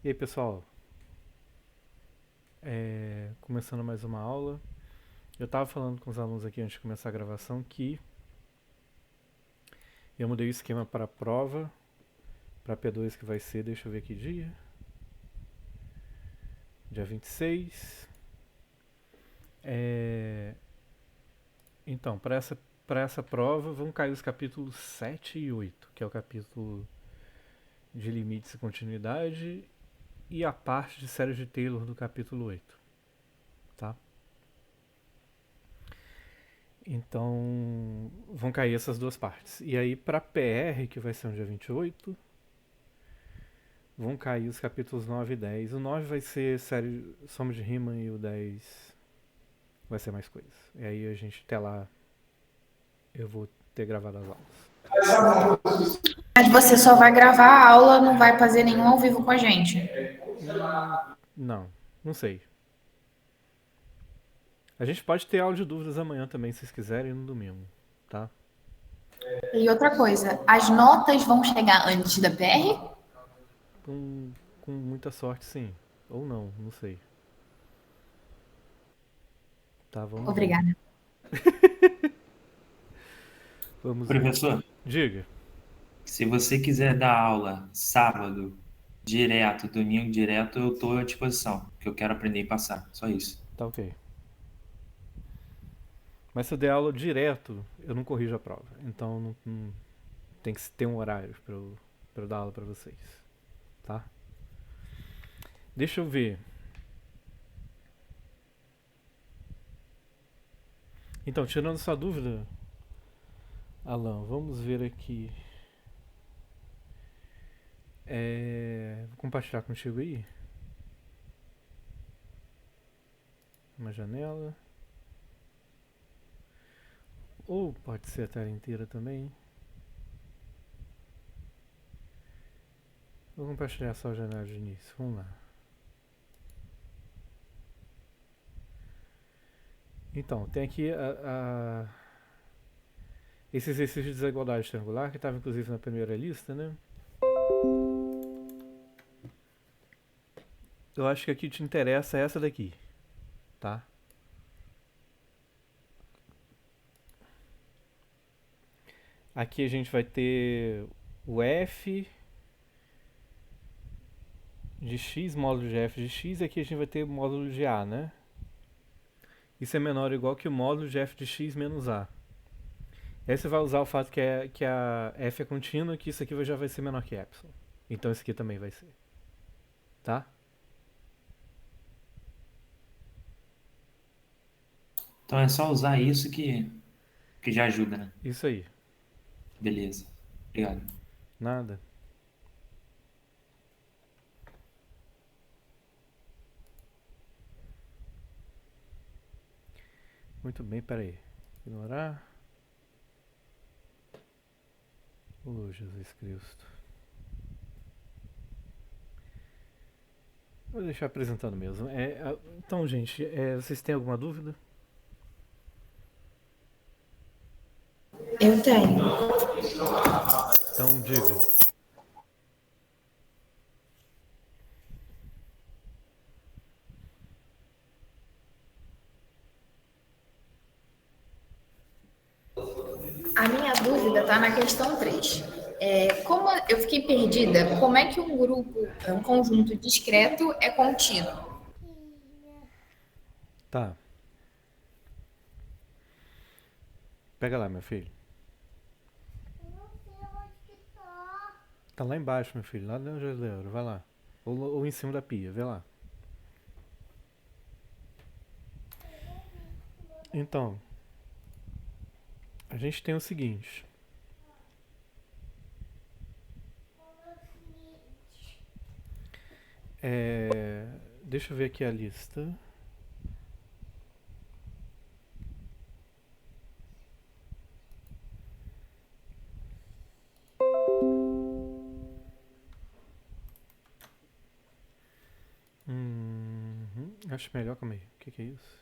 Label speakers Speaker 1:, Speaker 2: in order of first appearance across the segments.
Speaker 1: E aí, pessoal, começando mais uma aula. Eu estava falando com os alunos aqui antes de começar a gravação que eu mudei o esquema para a prova, para P2 que vai ser, deixa eu ver que dia 26. É, então, para essa prova vão cair os capítulos 7 e 8, que é o capítulo de limites e continuidade, e a parte de séries de Taylor do capítulo 8, tá? Então, vão cair essas duas partes. E aí, para PR, que vai ser no dia 28, vão cair os capítulos 9 e 10. O 9 vai ser série Soma de Rima e o 10 vai ser mais coisas. E aí a gente até lá eu vou ter gravado as aulas.
Speaker 2: Mas você só vai gravar a aula, não vai fazer nenhum ao vivo com a gente.
Speaker 1: Não, não sei. A gente pode ter aula de dúvidas amanhã também, se vocês quiserem, no domingo, tá?
Speaker 2: E outra coisa, as notas vão chegar antes da PR?
Speaker 1: Com muita sorte, sim. Ou não, não sei. Tá, vamos ver.
Speaker 2: Obrigada.
Speaker 1: Vamos ver.
Speaker 3: Professor,
Speaker 1: Diga.
Speaker 3: se você quiser dar aula sábado direto, domingo direto, eu estou à disposição, porque eu quero aprender e passar. Só isso.
Speaker 1: Tá ok. Mas se eu der aula direto, eu não corrijo a prova. Então tem que ter um horário pra eu dar aula pra vocês. Tá? Deixa eu ver. Então, tirando sua dúvida, Alan, vamos ver aqui. Vou compartilhar contigo aí. Uma janela. Ou pode ser a tela inteira também. Vou compartilhar só a janela de início. Vamos lá. Então, tem aqui esse exercício de desigualdade triangular, que estava inclusive na primeira lista, né? Eu acho que aqui te interessa essa daqui, tá? Aqui a gente vai ter o f de x, módulo de f de x, e aqui a gente vai ter o módulo de a, né? Isso é menor ou igual que o módulo de f de x menos a. E aí você vai usar o fato que a f é contínua, que isso aqui já vai ser menor que epsilon. Então isso aqui também vai ser. Tá?
Speaker 3: Então é só usar isso que já ajuda, né?
Speaker 1: Isso aí.
Speaker 3: Beleza. Obrigado.
Speaker 1: Nada. Muito bem, peraí. Ignorar. Oh, Jesus Cristo. Vou deixar apresentando mesmo. Então, gente, vocês têm alguma dúvida?
Speaker 2: Eu tenho.
Speaker 1: Então, diga.
Speaker 2: A minha dúvida está na questão 3. Como eu fiquei perdida, como é que um grupo, um conjunto discreto é contínuo?
Speaker 1: Tá. Pega lá, meu filho. Tá lá embaixo, meu filho. Lá no geladeiro. Vai lá. Ou em cima da pia. Vê lá. Então, a gente tem o seguinte. Deixa eu ver aqui a lista. Acho melhor, calma aí. O que é isso?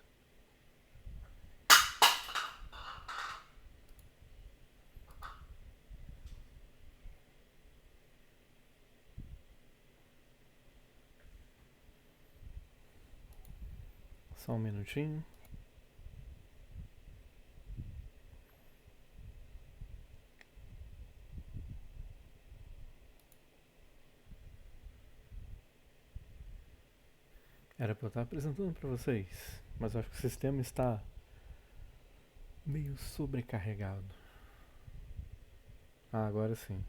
Speaker 1: Só um minutinho. Era para eu estar apresentando para vocês, mas eu acho que o sistema está meio sobrecarregado. Ah, agora sim.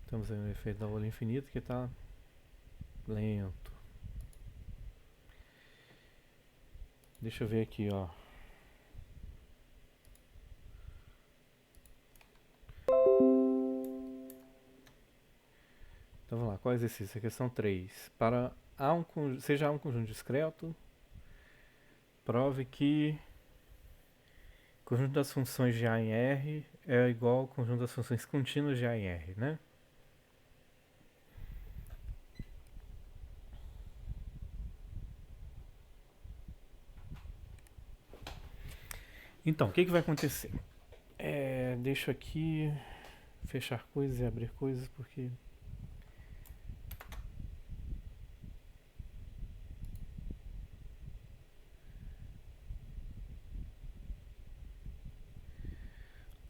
Speaker 1: Temos aí um efeito da ola infinita que está lento. Deixa eu ver aqui, ó. Então vamos lá, qual é o exercício? A questão 3. Para seja A um conjunto discreto, prove que o conjunto das funções de A em R é igual ao conjunto das funções contínuas de A em R, né? Então, o que vai acontecer? Deixa aqui fechar coisas e abrir coisas, porque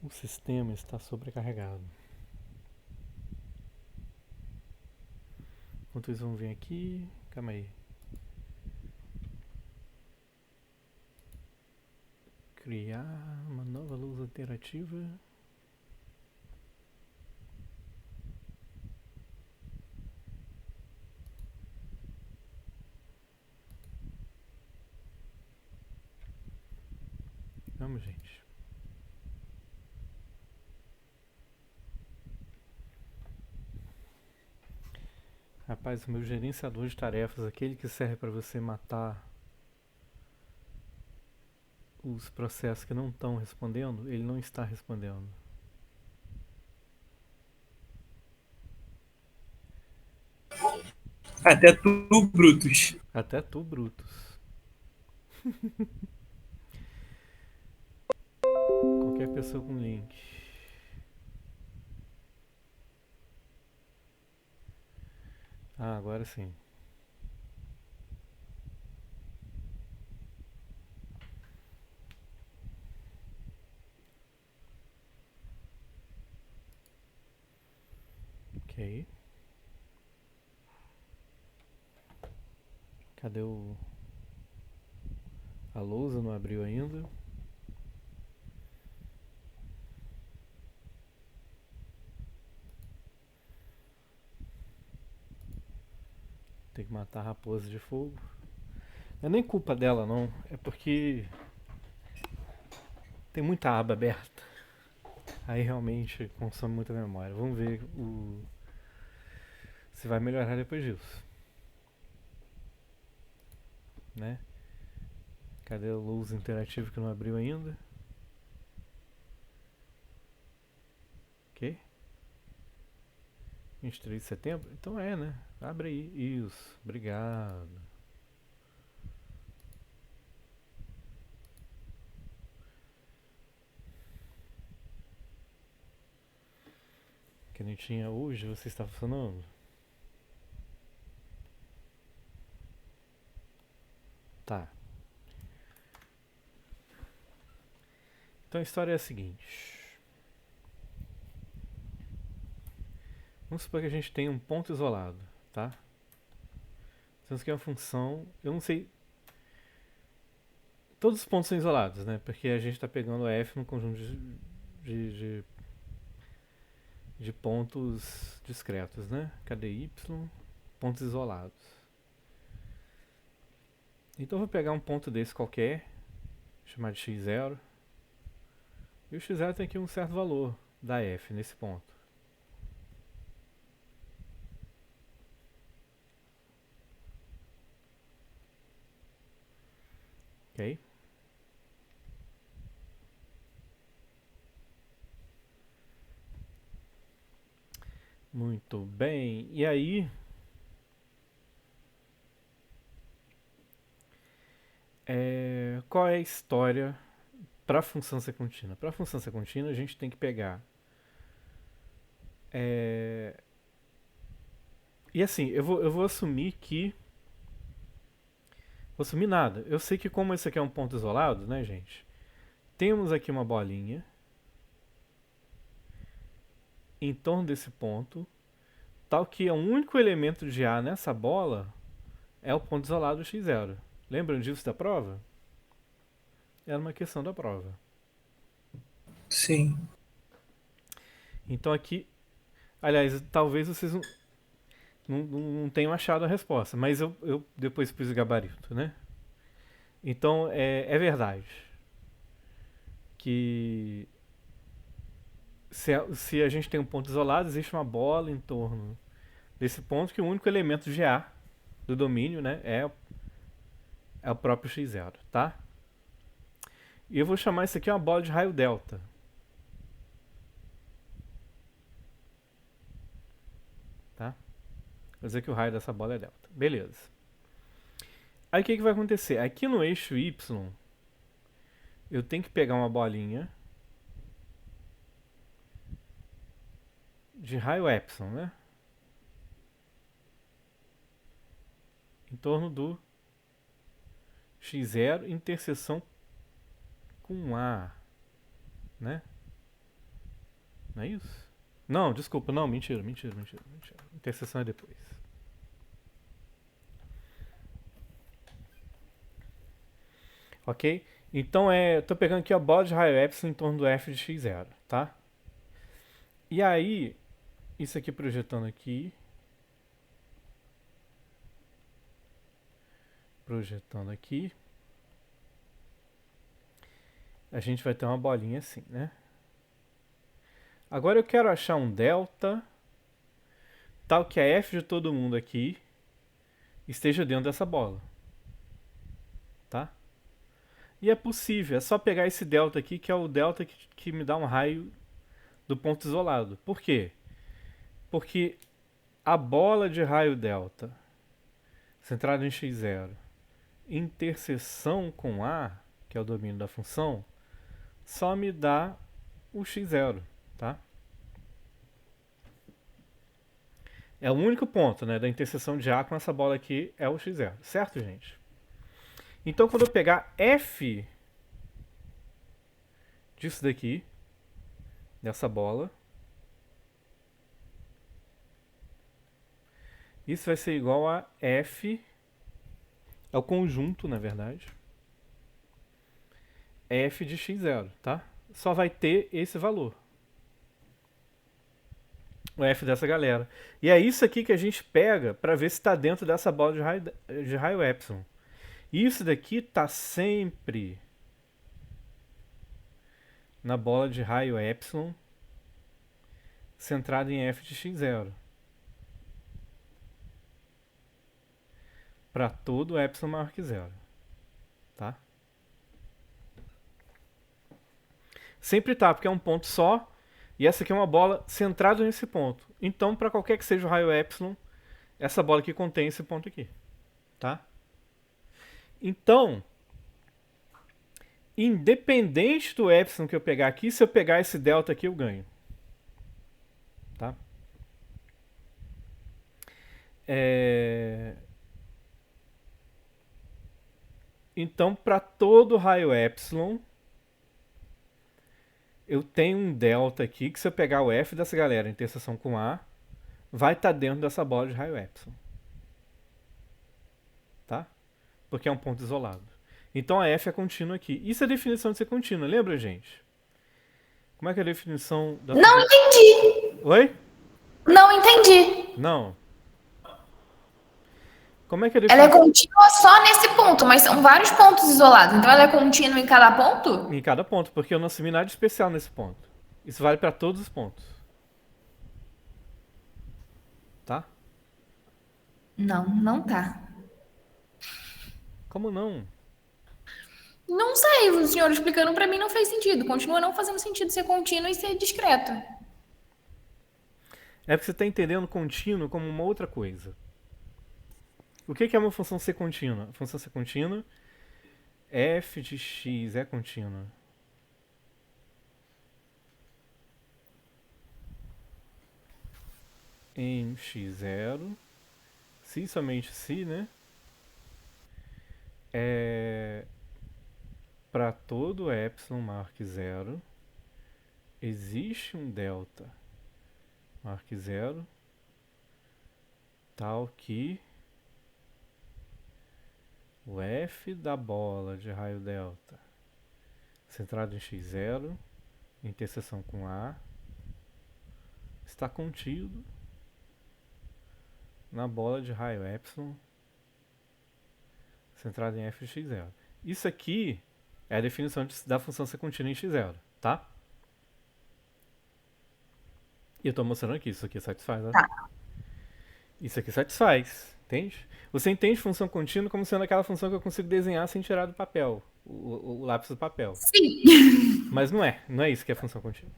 Speaker 1: o sistema está sobrecarregado. Enquanto isso, vamos vir aqui. Calma aí. Criar uma nova luz alterativa. Vamos, gente. Rapaz, o meu gerenciador de tarefas, aquele que serve para você matar os processos que não estão respondendo, ele não está respondendo.
Speaker 4: Até tu, Brutus.
Speaker 1: Até tu, Brutus. Qualquer pessoa com link. Ah, agora sim. Ok. Cadê o... A lousa não abriu ainda. Tem que matar a raposa de fogo. Não é nem culpa dela não, é porque tem muita aba aberta. Aí realmente consome muita memória. Vamos ver se vai melhorar depois disso. Né? Cadê a luz interativa que não abriu ainda? Ok? 23 de setembro? Então é, né? Abre aí. Isso. Obrigado. Que não tinha hoje, você está funcionando? Tá. Então a história é a seguinte. Vamos supor que a gente tem um ponto isolado, tá? Temos que é uma função, eu não sei. Todos os pontos são isolados, né? Porque a gente está pegando f num conjunto de pontos discretos, né? Cadê y? Pontos isolados. Então eu vou pegar um ponto desse qualquer, chamar de x0. E o x0 tem aqui um certo valor da f nesse ponto. Ok? Muito bem. E aí, qual é a história para a função ser contínua? Para a função ser contínua, a gente tem que pegar E assim, eu vou assumir que... Vou assumir nada. Eu sei que como esse aqui é um ponto isolado, né, gente? Temos aqui uma bolinha em torno desse ponto, tal que o único elemento de A nessa bola é o ponto isolado x0. Lembram disso da prova? Era uma questão da prova.
Speaker 4: Sim.
Speaker 1: Então aqui... Aliás, talvez vocês não tenham achado a resposta, mas eu depois pus o gabarito, né? Então é verdade que se a gente tem um ponto isolado, existe uma bola em torno desse ponto que o único elemento de A do domínio, né, é o próprio x0, tá? E eu vou chamar isso aqui uma bola de raio delta. Tá? Vou dizer que o raio dessa bola é delta. Beleza. Aí o que vai acontecer? Aqui no eixo y, eu tenho que pegar uma bolinha de raio epsilon, né? Em torno do x0 interseção com A, né? Não é isso? Não, desculpa, não, mentira. Interseção é depois. Ok? Então tô pegando aqui a bola de raio epsilon em torno do f de x0, tá? E aí, isso aqui projetando aqui. Projetando aqui. A gente vai ter uma bolinha assim, né? Agora eu quero achar um delta tal que a f de todo mundo aqui esteja dentro dessa bola. Tá? E é possível, é só pegar esse delta aqui, que é o delta que me dá um raio do ponto isolado. Por quê? Porque a bola de raio delta centrada em x0, interseção com A, que é o domínio da função, só me dá o x0, tá? É o único ponto, né, da interseção de A com essa bola aqui é o x0, certo, gente? Então, quando eu pegar f disso daqui, dessa bola, isso vai ser igual a f, é o conjunto, na verdade, f de x0, tá? Só vai ter esse valor. O f dessa galera. E é isso aqui que a gente pega para ver se está dentro dessa bola de raio epsilon. Isso daqui está sempre na bola de raio epsilon centrada em f de x0. Para todo epsilon maior que 0. Tá? Sempre tá, porque é um ponto só. E essa aqui é uma bola centrada nesse ponto. Então, para qualquer que seja o raio epsilon, essa bola aqui contém esse ponto aqui. Tá? Então, independente do epsilon que eu pegar aqui, se eu pegar esse delta aqui, eu ganho. Tá? Então, para todo raio epsilon, eu tenho um delta aqui, que se eu pegar o f dessa galera em interseção com A, vai estar dentro dessa bola de raio epsilon. Tá? Porque é um ponto isolado. Então a f é contínua aqui. Isso é a definição de ser contínua, lembra, gente? Como é que é a definição da...
Speaker 2: Não entendi.
Speaker 1: Oi?
Speaker 2: Não entendi.
Speaker 1: Não. Como é que é a
Speaker 2: Ela é
Speaker 1: definição?
Speaker 2: contínua só nesse ponto, mas são vários pontos isolados. Então ela é contínua em cada ponto?
Speaker 1: Em cada ponto, porque eu não assumi nada especial nesse ponto. Isso vale para todos os pontos. Tá?
Speaker 2: Não, não tá.
Speaker 1: Como não?
Speaker 2: Não sei, o senhor explicando pra mim não fez sentido. Continua não fazendo sentido ser contínuo e ser discreto.
Speaker 1: É porque você está entendendo contínuo como uma outra coisa. O que é uma função ser contínua? A função ser contínua, f de x é contínua. em x0, se somente se, né? Para todo epsilon marque 0, existe um delta marque 0, tal que o f da bola de raio delta centrado em x0, interseção com A, está contido na bola de raio epsilon centrada em f de x0. Isso aqui é a definição da função ser contínua em x0, tá? E eu estou mostrando aqui, isso aqui satisfaz, né?
Speaker 2: Tá.
Speaker 1: Isso aqui satisfaz, entende? Você entende função contínua como sendo aquela função que eu consigo desenhar sem tirar do papel, o lápis do papel.
Speaker 2: Sim.
Speaker 1: Mas não é isso que é função contínua.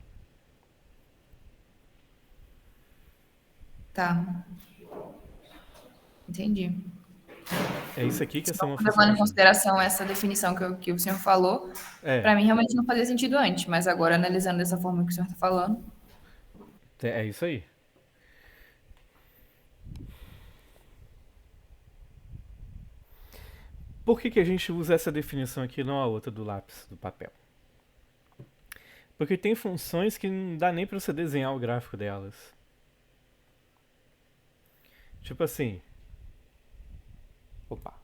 Speaker 2: Tá. Entendi.
Speaker 1: É isso aqui que é ser uma função
Speaker 2: Levando em
Speaker 1: contínua.
Speaker 2: consideração essa definição que o senhor falou, para mim realmente não fazia sentido antes, mas agora analisando dessa forma que o senhor está falando.
Speaker 1: É isso aí. Por que a gente usa essa definição aqui e não a outra do lápis do papel? Porque tem funções que não dá nem para você desenhar o gráfico delas. Tipo assim. Opa.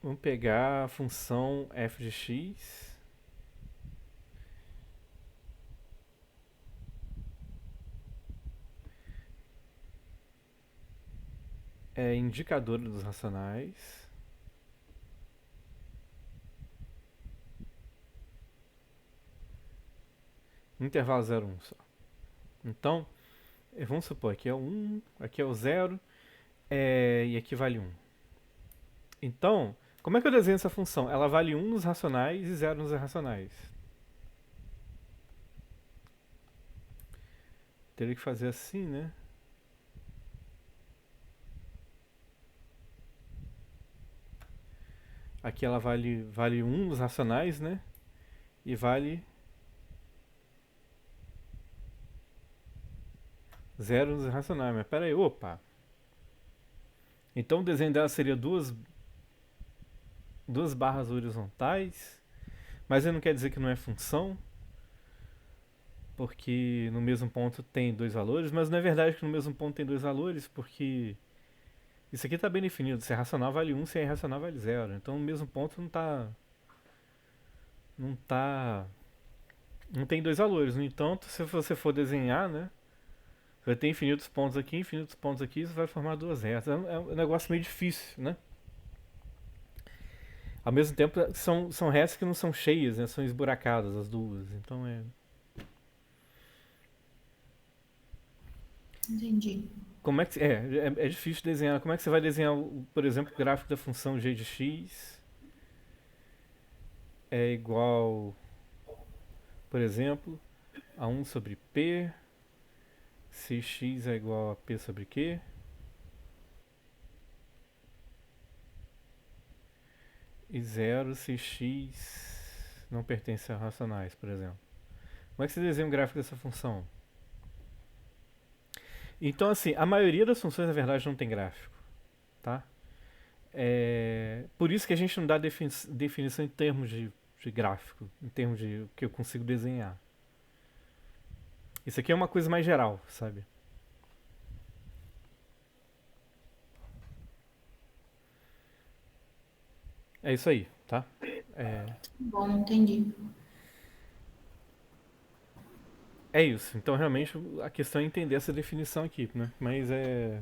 Speaker 1: Vamos pegar a função f de x. É indicadora dos racionais. Intervalo 0, 1 só. Então, vamos supor, aqui é o 1, aqui é o 0, e aqui vale 1. Então, como é que eu desenho essa função? Ela vale 1 nos racionais e 0 nos irracionais. Teria que fazer assim, né? Aqui ela vale 1 nos racionais, né? E vale 0 nos irracionais. Mas pera aí, opa! Então o desenho dela seria duas barras horizontais, mas não quer dizer que não é função, porque no mesmo ponto tem dois valores, mas não é verdade que no mesmo ponto tem dois valores, porque isso aqui está bem definido, se é racional vale 1, se é irracional vale 0, então no mesmo ponto não tem dois valores. No entanto, se você for desenhar, né, vai ter infinitos pontos aqui, isso vai formar duas retas. É um negócio meio difícil, né? Ao mesmo tempo, são retas que não são cheias, né? São esburacadas as duas. Então
Speaker 2: Entendi.
Speaker 1: Como é que é difícil desenhar. Como é que você vai desenhar, por exemplo, o gráfico da função g de x é igual, por exemplo, a 1 sobre p, se x é igual a p sobre q. E 0 se x não pertence a racionais, por exemplo. Como é que você desenha um gráfico dessa função? Então, assim, a maioria das funções, na verdade, não tem gráfico, tá? Por isso que a gente não dá definição em termos de gráfico, em termos de o que eu consigo desenhar. Isso aqui é uma coisa mais geral, sabe? É isso aí, tá?
Speaker 2: Bom, entendi.
Speaker 1: É isso. Então, realmente, a questão é entender essa definição aqui, né? Mas é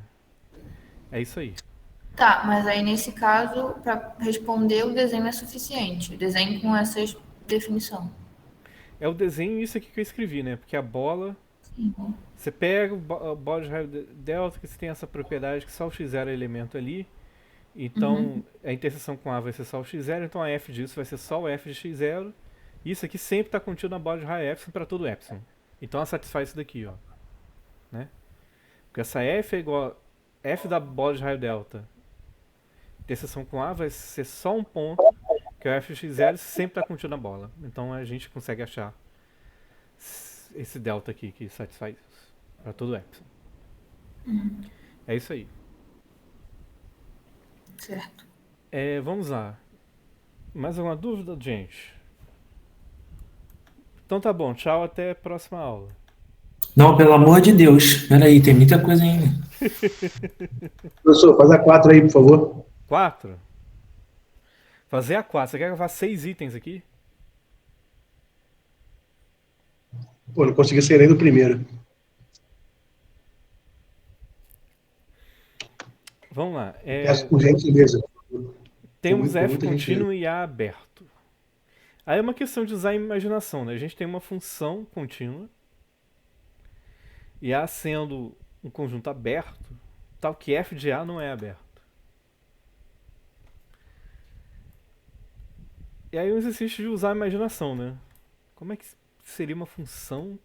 Speaker 1: isso aí.
Speaker 2: Tá, mas aí nesse caso, para responder, o desenho é suficiente. O desenho com essas definições.
Speaker 1: É o desenho isso aqui que eu escrevi, né? Porque a bola... Você pega a bola de raio delta, que você tem essa propriedade que só o x0 é elemento ali. Então, a interseção com A vai ser só o x0, então a f disso vai ser só o f de x0. Isso aqui sempre está contido na bola de raio epsilon para todo epsilon. Então ela satisfaz isso daqui, ó. Né? Porque essa f é igual a f da bola de raio delta interseção com A vai ser só um ponto, que é o f de x0 sempre está contido na bola. Então a gente consegue achar esse delta aqui que satisfaz isso, para todo epsilon. É isso aí.
Speaker 2: Certo.
Speaker 1: Vamos lá. Mais alguma dúvida, gente? Então tá bom, tchau, até a próxima aula.
Speaker 3: Não, pelo amor de Deus. Peraí, tem muita coisa ainda.
Speaker 4: Professor, faz a 4 aí, por favor.
Speaker 1: 4? Fazer a 4. Você quer que eu faça 6 itens aqui?
Speaker 4: Pô, não consegui sair nem do primeiro.
Speaker 1: Vamos lá.
Speaker 4: Peço por gentileza.
Speaker 1: Temos
Speaker 4: Por
Speaker 1: f
Speaker 4: muita
Speaker 1: contínuo e a aberto. Aí é uma questão de usar a imaginação, né? A gente tem uma função contínua e A sendo um conjunto aberto, tal que f de A não é aberto. E aí é um exercício de usar a imaginação, né? Como é que seria uma função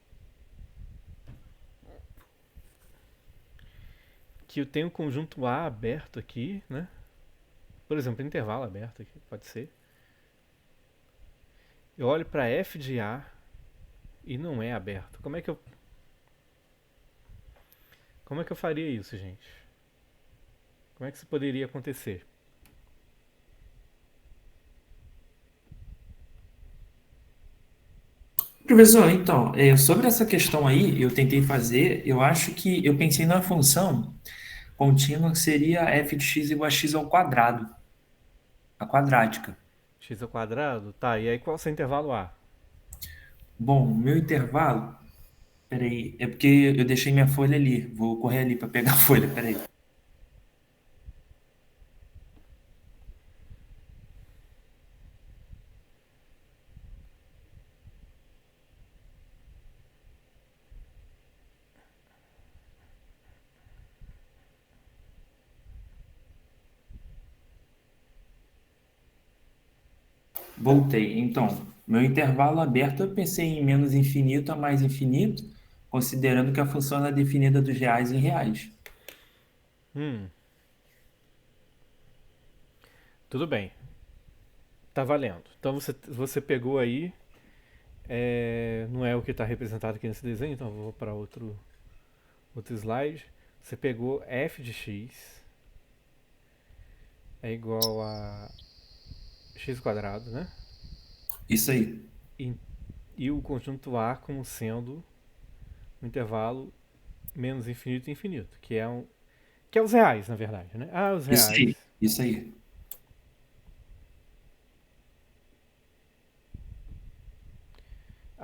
Speaker 1: que eu tenho um conjunto A aberto aqui, né? Por exemplo, intervalo aberto aqui, pode ser. Eu olho para f de A e não é aberto. Como é que eu faria isso, gente? Como é que isso poderia acontecer?
Speaker 3: Professor, então, sobre essa questão aí, eu tentei fazer, eu acho que eu pensei na função contínua que seria f de x igual a x ao quadrado, a quadrática.
Speaker 1: X ao quadrado? Tá, e aí qual é o seu intervalo A?
Speaker 3: Bom, meu intervalo, peraí, é porque eu deixei minha folha ali, vou correr ali para pegar a folha, peraí. Voltei. Então, meu intervalo aberto eu pensei em menos infinito a mais infinito, considerando que a função é definida dos reais em reais.
Speaker 1: Tudo bem. Tá valendo. Então você pegou aí. Não é o que está representado aqui nesse desenho, então eu vou para outro slide. Você pegou f de x é igual a x quadrado, né?
Speaker 3: Isso aí.
Speaker 1: E o conjunto A como sendo um intervalo menos infinito e infinito, que é os reais, na verdade, né? Os
Speaker 3: Isso
Speaker 1: reais.
Speaker 3: aí. Isso aí.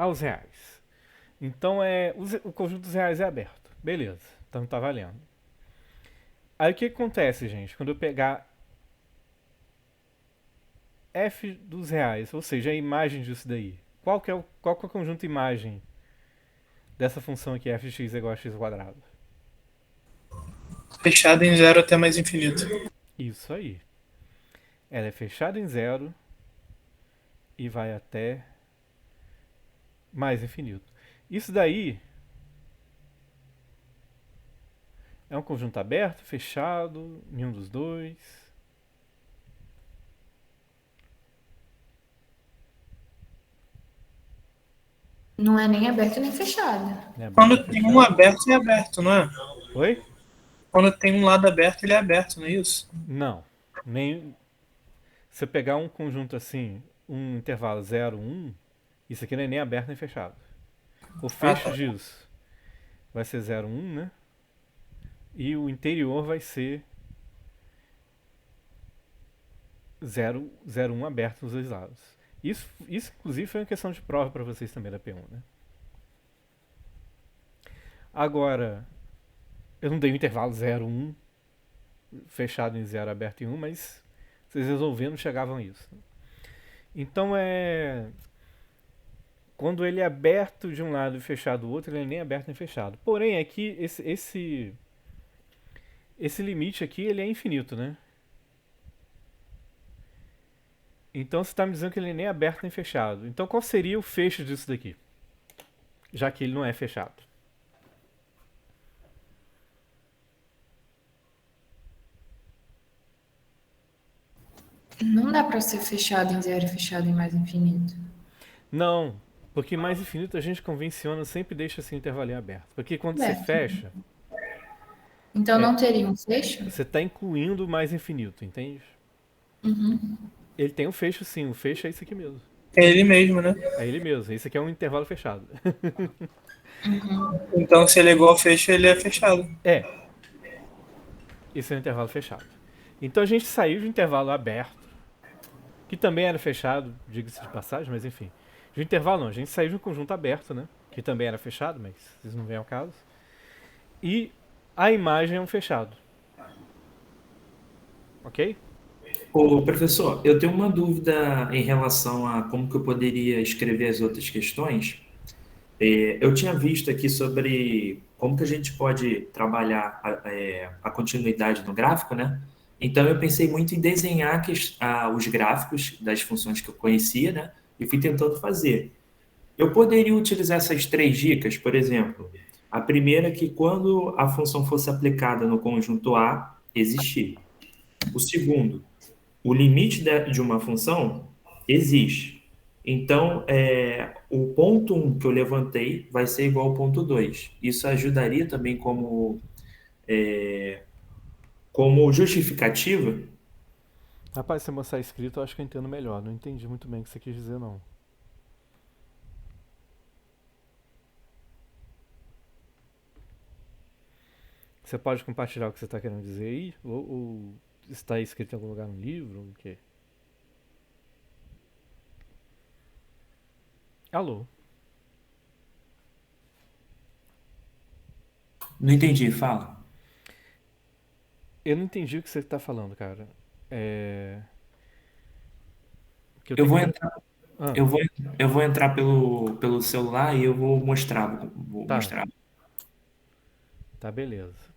Speaker 1: Os reais. Então o conjunto dos reais é aberto. Beleza. Então tá valendo. Aí o que acontece, gente? Quando eu pegar f dos reais, ou seja, a imagem disso daí. Qual que é o conjunto imagem dessa função aqui, f de x é igual a x ao quadrado?
Speaker 4: Fechado em 0 até mais infinito.
Speaker 1: Isso aí. Ela é fechada em zero e vai até mais infinito. Isso daí é um conjunto aberto, fechado, nenhum dos dois.
Speaker 2: Não é nem aberto nem fechado.
Speaker 1: Né? Aberto,
Speaker 4: Quando tem
Speaker 1: fechado.
Speaker 4: um aberto, é aberto, não é?
Speaker 1: Oi?
Speaker 4: Quando tem um lado aberto, ele é aberto, não é isso?
Speaker 1: Não. Nem. Se eu pegar um conjunto assim, um intervalo 0, 1, isso aqui não é nem aberto nem fechado. O fecho disso vai ser 0, 1, né? E o interior vai ser 0, 0, 1 aberto nos dois lados. Isso inclusive, foi uma questão de prova para vocês também da P1, né? Agora, eu não dei o intervalo 0, 1, fechado em 0, aberto em 1, mas vocês resolvendo chegavam a isso. Então, quando ele é aberto de um lado e fechado do outro, ele é nem aberto nem fechado. Porém, aqui, esse limite aqui, ele é infinito, né? Então você está me dizendo que ele é nem aberto nem fechado. Então qual seria o fecho disso daqui? Já que ele não é fechado.
Speaker 2: Não dá para ser fechado em zero e fechado em mais infinito.
Speaker 1: Não, porque mais infinito a gente convenciona sempre deixa esse intervalo aberto. Porque quando você
Speaker 2: Aberto.
Speaker 1: fecha,
Speaker 2: Então
Speaker 1: é,
Speaker 2: não teria um fecho?
Speaker 1: você está incluindo o mais infinito, entende? Ele tem um fecho sim, o fecho é isso aqui mesmo.
Speaker 4: É ele mesmo, né?
Speaker 1: É ele mesmo, esse aqui é um intervalo fechado.
Speaker 4: Então, se ele é igual ao fecho, ele é fechado.
Speaker 1: É, esse é um intervalo fechado. Então a gente saiu de um intervalo aberto, que também era fechado, diga-se de passagem, mas enfim. De um intervalo não, a gente saiu de um conjunto aberto, né? Que também era fechado, mas isso não vem ao caso. E a imagem é um fechado. Ok?
Speaker 3: Ô, professor, eu tenho uma dúvida em relação a como que eu poderia escrever as outras questões. Eu tinha visto aqui sobre como que a gente pode trabalhar a continuidade no gráfico, né? Então eu pensei muito em desenhar os gráficos das funções que eu conhecia, né? E fui tentando fazer. Eu poderia utilizar essas três dicas, por exemplo. A primeira é que quando a função fosse aplicada no conjunto A, existir. O segundo, o limite de uma função existe. Então, o ponto 1 que eu levantei vai ser igual ao ponto 2. Isso ajudaria também como justificativa.
Speaker 1: Rapaz, se você mostrar escrito, eu acho que eu entendo melhor. Não entendi muito bem o que você quis dizer, não. Você pode compartilhar o que você está querendo dizer aí? Ou está escrito em algum lugar no livro? Ou o quê? Alô?
Speaker 3: Não entendi, fala.
Speaker 1: Eu não entendi o que você está falando, cara. É. Que eu
Speaker 3: Eu
Speaker 1: tenho
Speaker 3: vou
Speaker 1: que.
Speaker 3: entrar,
Speaker 1: Ah,
Speaker 3: eu vou, eu vou entrar pelo celular e eu vou mostrar, vou
Speaker 1: tá.
Speaker 3: mostrar.
Speaker 1: Tá, beleza.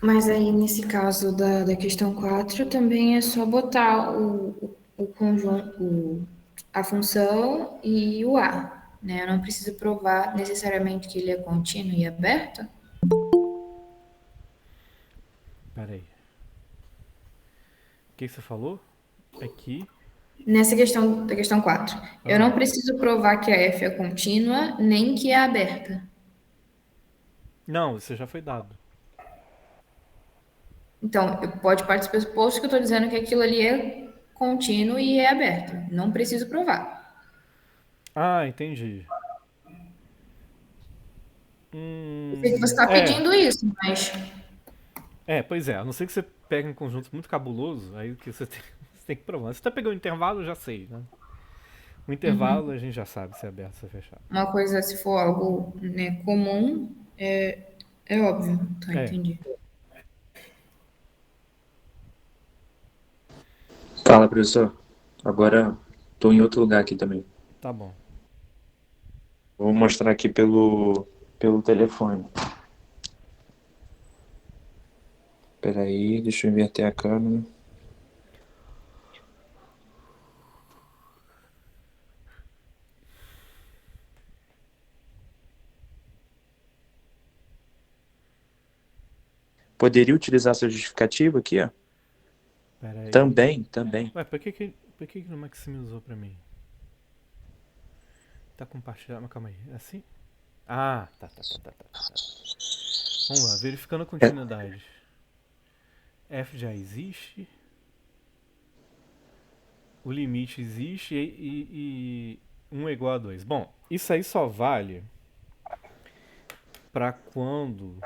Speaker 2: Mas aí, nesse caso da questão 4 também é só botar o conjunto, a função e o A, né? Eu não preciso provar necessariamente que ele é contínuo e aberto.
Speaker 1: Pera aí. O que você falou? É que.
Speaker 2: Nessa questão da questão 4 eu
Speaker 1: Ah.
Speaker 2: não preciso provar que a F é contínua, nem que é aberta.
Speaker 1: Não, isso já foi dado.
Speaker 2: Então, pode partir do pressuposto que eu estou dizendo que aquilo ali é contínuo e é aberto. Não preciso provar.
Speaker 1: Ah, entendi.
Speaker 2: Eu sei que você está
Speaker 1: É.
Speaker 2: pedindo isso, mas
Speaker 1: É, pois é. A não ser que você pegue um conjunto muito cabuloso, aí o que você tem, você tem que provar. Se você tá pegando um intervalo, eu já sei, né? O intervalo a gente já sabe se é aberto ou se é fechado.
Speaker 2: uma coisa, se for algo, né, comum, é óbvio. Tá,
Speaker 1: É,
Speaker 2: entendi.
Speaker 3: Fala, professor. Agora estou em outro lugar aqui também.
Speaker 1: tá bom.
Speaker 3: Vou mostrar aqui pelo telefone. Espera aí, deixa eu inverter a câmera. Poderia utilizar essa justificativa aqui, ó?
Speaker 1: Pera aí.
Speaker 3: Também.
Speaker 1: Ué, por que não maximizou pra mim? Tá compartilhando. Mas calma aí. É assim? Ah, tá. Vamos lá, verificando a
Speaker 3: É,
Speaker 1: continuidade. F já existe. O limite existe e 1 é igual a 2. Bom, isso aí só vale pra quando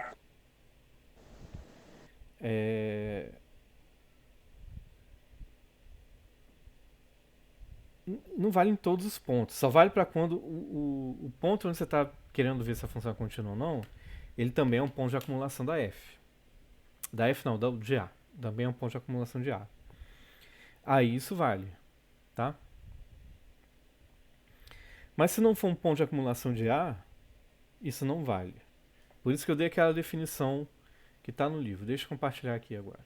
Speaker 1: é, não vale em todos os pontos. Só vale para quando o ponto onde você está querendo ver se a função é contínua ou não, ele também é um ponto de acumulação da f. Da f não, de A. Também é um ponto de acumulação de A. Aí isso vale, tá? Mas se não for um ponto de acumulação de A, isso não vale. Por isso que eu dei aquela definição que está no livro. Deixa eu compartilhar aqui agora.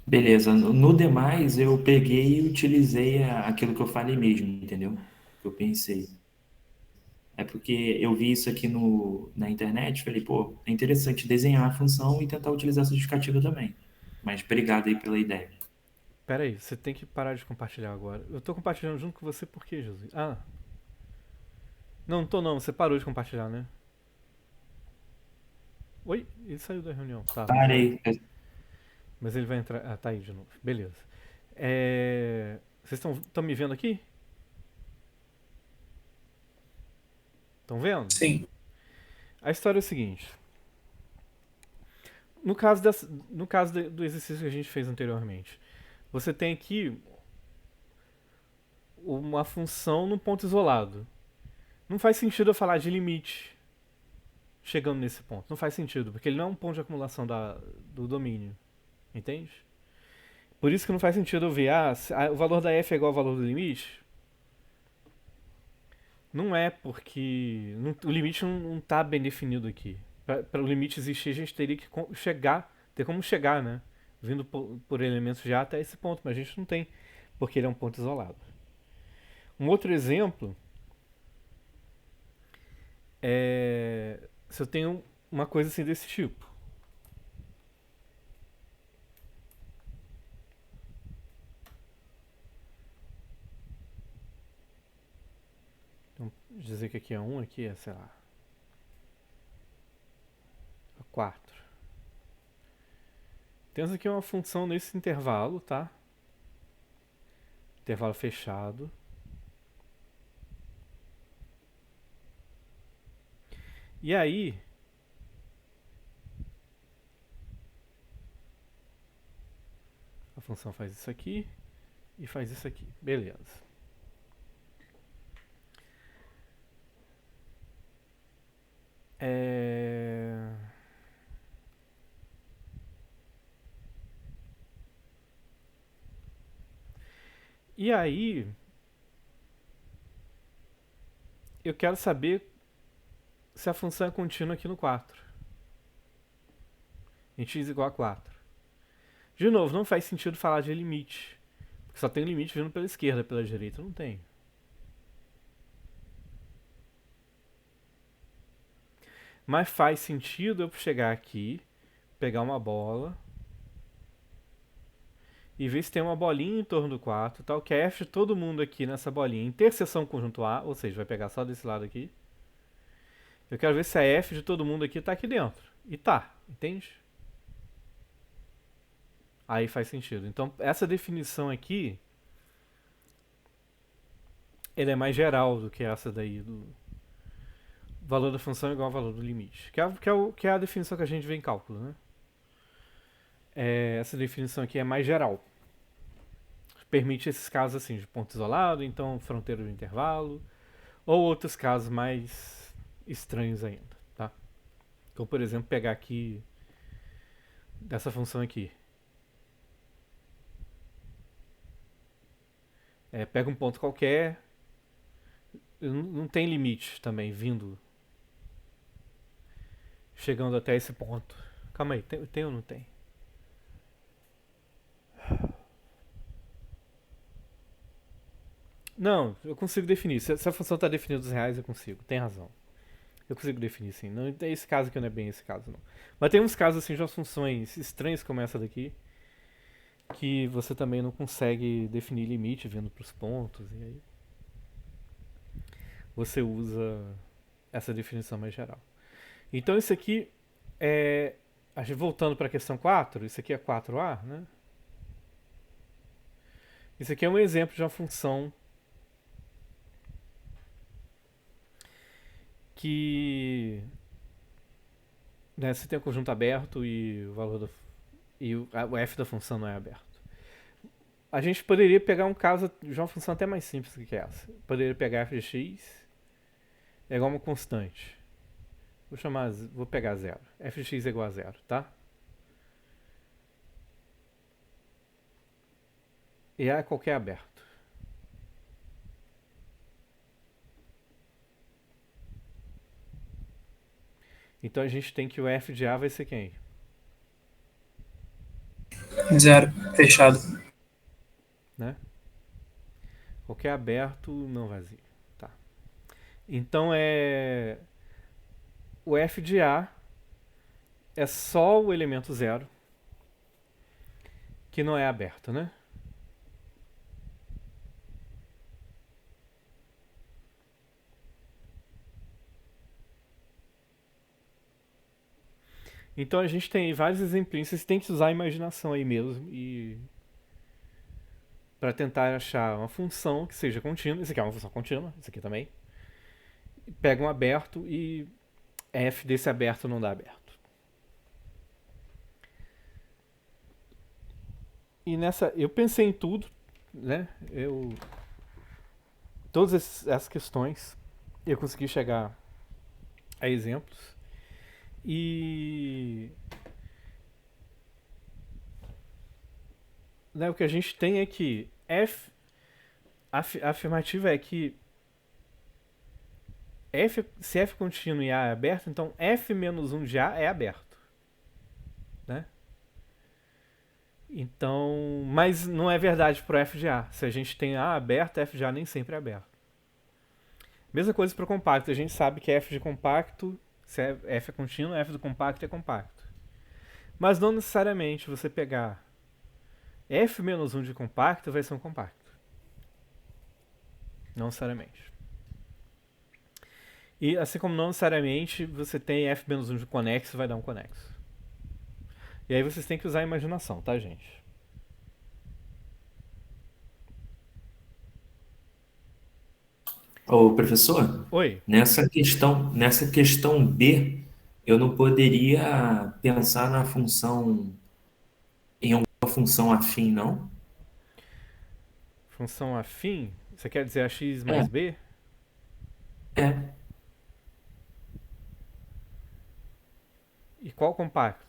Speaker 3: Beleza. No demais, eu peguei e utilizei aquilo que eu falei mesmo, entendeu? Que eu pensei. É porque eu vi isso aqui na internet, falei, pô, é interessante desenhar a função e tentar utilizar essa justificativa também. Mas obrigado aí pela ideia.
Speaker 1: Pera aí, você tem que parar de compartilhar agora. Eu tô compartilhando junto com você por quê, Jesus? Ah, não, não tô não. Você parou de compartilhar, né? Oi? Ele saiu da reunião. Tá, mas ele,
Speaker 3: Parei.
Speaker 1: mas ele vai entrar. Ah, tá aí de novo. Beleza. Vocês estão me vendo aqui? Estão vendo?
Speaker 4: Sim.
Speaker 1: A história é o seguinte. No caso do exercício que a gente fez anteriormente, você tem aqui uma função num ponto isolado. Não faz sentido eu falar de limite chegando nesse ponto. Não faz sentido, porque ele não é um ponto de acumulação do domínio. Entende? Por isso que não faz sentido eu ver, o valor da f é igual ao valor do limite. Não é porque o limite não está bem definido aqui. Para o limite existir, a gente teria que ter como chegar, né? Vindo por elementos já até esse ponto, mas a gente não tem, porque ele é um ponto isolado. Um outro exemplo é se eu tenho uma coisa assim desse tipo. Então, dizer que aqui é 1, aqui é, sei lá, 4. Temos aqui uma função nesse intervalo, tá? Intervalo fechado. E aí, a função faz isso aqui e faz isso aqui. Beleza. É... E aí, eu quero saber se a função é contínua aqui no 4. Em x igual a 4. De novo, não faz sentido falar de limite. Porque só tem limite vindo pela esquerda, pela direita não tem. Mas faz sentido eu chegar aqui, pegar uma bola e ver se tem uma bolinha em torno do 4, tal, que é f de todo mundo aqui nessa bolinha, interseção conjunto A, ou seja, vai pegar só desse lado aqui. Eu quero ver se a f de todo mundo aqui tá aqui dentro. E tá, entende? Aí faz sentido. Então, essa definição aqui, ela é mais geral do que essa daí do valor da função igual ao valor do limite. Que é a definição que a gente vê em cálculo, né? Essa definição aqui é mais geral. Permite esses casos assim, de ponto isolado, então fronteira do intervalo, ou outros casos mais estranhos ainda, tá? Então, por exemplo, pegar aqui dessa função aqui. Pega um ponto qualquer, não tem limite também vindo, chegando até esse ponto. Calma aí, tem ou não tem? Não, eu consigo definir. Se a função está definida dos reais, eu consigo. Tem razão. Eu consigo definir sim. Não, esse caso aqui não é bem esse caso, não. Mas tem uns casos assim de umas funções estranhas como essa daqui, que você também não consegue definir limite vindo para os pontos. E aí você usa essa definição mais geral. Então isso aqui é. A gente voltando para a questão 4, isso aqui é 4A, né? Isso aqui é um exemplo de uma função que, né, você tem o conjunto aberto e o valor o f da função não é aberto. A gente poderia pegar um caso de uma função até mais simples que essa. Poderia pegar f de x é igual a uma constante. Vou pegar zero. F de x é igual a zero, tá? E A é qualquer aberto. Então a gente tem que o f de A vai ser quem?
Speaker 4: Zero. Fechado.
Speaker 1: né? Qualquer aberto, não vazio. Tá. Então o f de A é só o elemento zero que não é aberto, né? Então a gente tem vários exemplinhos, vocês têm que usar a imaginação aí mesmo e para tentar achar uma função que seja contínua. Isso aqui é uma função contínua, isso aqui também. Pega um aberto e f desse aberto não dá aberto. E nessa, eu pensei em tudo, né? Todas essas questões eu consegui chegar a exemplos e né, o que a gente tem é que a afirmativa é que se f contínuo e A é aberto, então f menos 1 de A é aberto, né? Então, mas não é verdade para o f de A. Se a gente tem A aberto, f de A nem sempre é aberto. Mesma coisa para o compacto. A gente sabe que f de compacto, se f é contínuo, f do compacto é compacto. Mas não necessariamente você pegar f menos 1 de compacto vai ser um compacto. Não necessariamente. E assim como não necessariamente você tem f menos 1 de conexo vai dar um conexo. E aí vocês têm que usar a imaginação, tá, gente?
Speaker 3: Ô, professor,
Speaker 1: Oi.
Speaker 3: nessa questão B, eu não poderia pensar na função, em alguma função afim, não?
Speaker 1: Função afim, você quer dizer ax
Speaker 3: É,
Speaker 1: mais b?
Speaker 3: é.
Speaker 1: E qual compacto?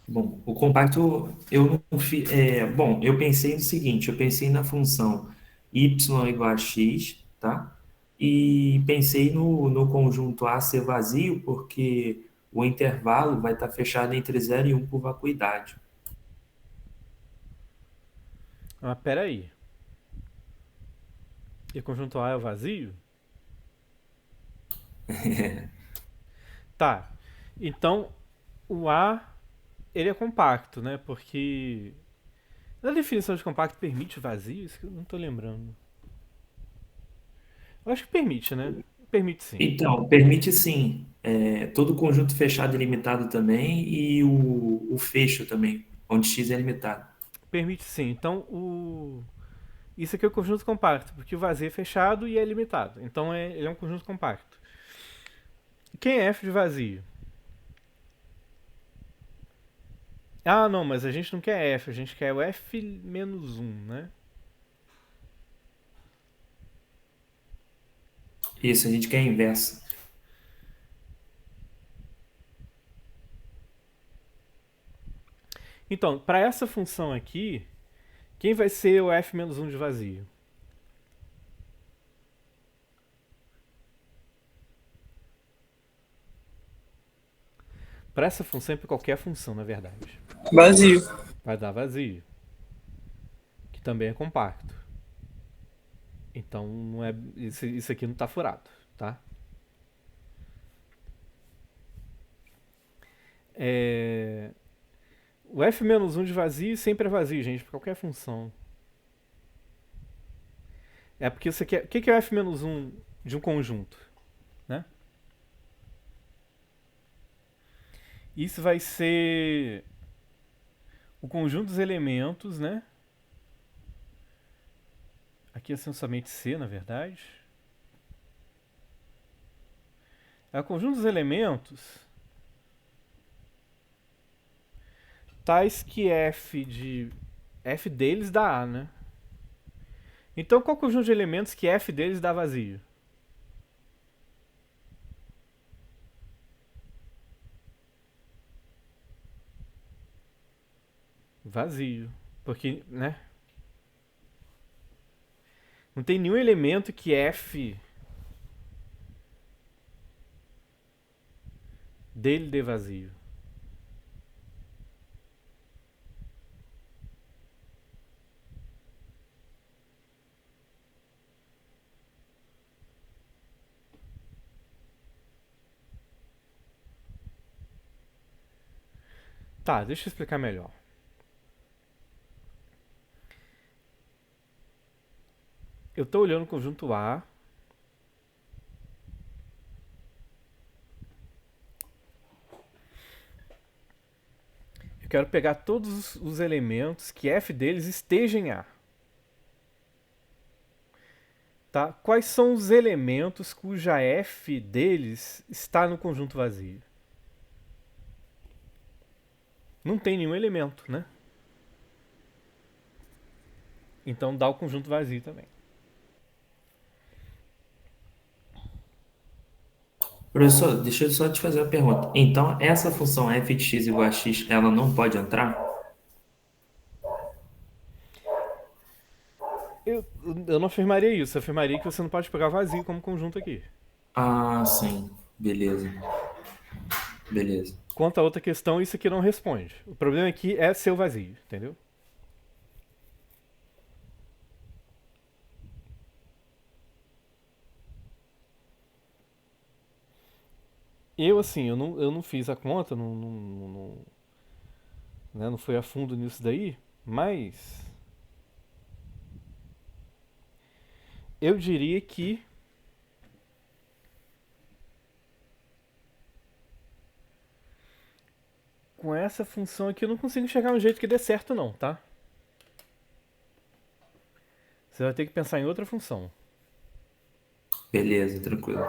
Speaker 3: Bom, o compacto eu não fiz. Bom, eu pensei no seguinte: eu pensei na função y igual a x, tá? E pensei no conjunto A ser vazio, porque o intervalo vai estar fechado entre 0 e 1 por vacuidade.
Speaker 1: Ah, peraí. E conjunto A é o vazio? Tá. Então, o A, ele é compacto, né? Porque na definição de compacto permite vazio? Isso que eu não tô lembrando. Eu acho que permite, né? Permite sim.
Speaker 3: Então, permite sim, todo conjunto fechado é limitado também e o fecho também, onde x é limitado.
Speaker 1: Permite sim. Então, isso aqui é o conjunto compacto, porque o vazio é fechado e é limitado. Então, ele é um conjunto compacto. Quem é f de vazio? Ah, não, mas a gente não quer f, a gente quer o f menos 1, né?
Speaker 3: Isso, a gente quer a inversa.
Speaker 1: Então, para essa função aqui, quem vai ser o f menos 1 de vazio? Para essa função e para qualquer função, na verdade.
Speaker 4: Vazio.
Speaker 1: Vai dar vazio, que também é compacto. Então, não é, isso aqui não está furado, tá? O f menos 1 de vazio sempre é vazio, gente, para qualquer função. É porque isso aqui o que é o f menos 1 de um conjunto? Né? Isso vai ser o conjunto dos elementos, né? Aqui é somente C, na verdade. É o conjunto dos elementos tais que f deles dá A, né? Então qual é o conjunto de elementos que f deles dá vazio? Vazio. Porque, né? Não tem nenhum elemento que f dele dê vazio. Tá, deixa eu explicar melhor. Eu tô olhando o conjunto A. Eu quero pegar todos os elementos que f deles esteja em A. Tá? Quais são os elementos cuja f deles está no conjunto vazio? Não tem nenhum elemento, né? Então dá o conjunto vazio também.
Speaker 3: Professor, deixa eu só te fazer uma pergunta. Então, essa função f de x igual a x, ela não pode entrar?
Speaker 1: Eu, eu não afirmaria isso. Eu afirmaria que você não pode pegar vazio como conjunto aqui.
Speaker 3: Ah, sim. Beleza. Beleza.
Speaker 1: Quanto a outra questão, isso aqui não responde. O problema aqui é ser o vazio, entendeu? Eu, assim, eu não fiz a conta, né, não fui a fundo nisso daí, mas eu diria que com essa função aqui eu não consigo chegar um jeito que dê certo não, tá? Você vai ter que pensar em outra função.
Speaker 3: Beleza, tranquilo.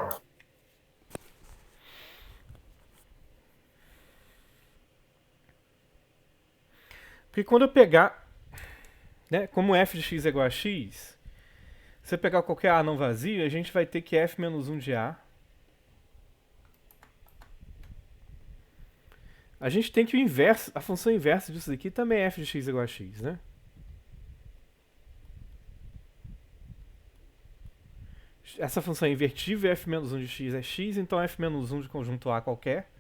Speaker 1: Porque quando eu pegar, né, como f de x é igual a x, se eu pegar qualquer a não vazio, a gente vai ter que f menos 1 de a. A gente tem que o inverso, a função inversa disso daqui também é f de x igual a x, né? Essa função é invertível, f menos 1 de x é x, então f menos 1 de conjunto A qualquer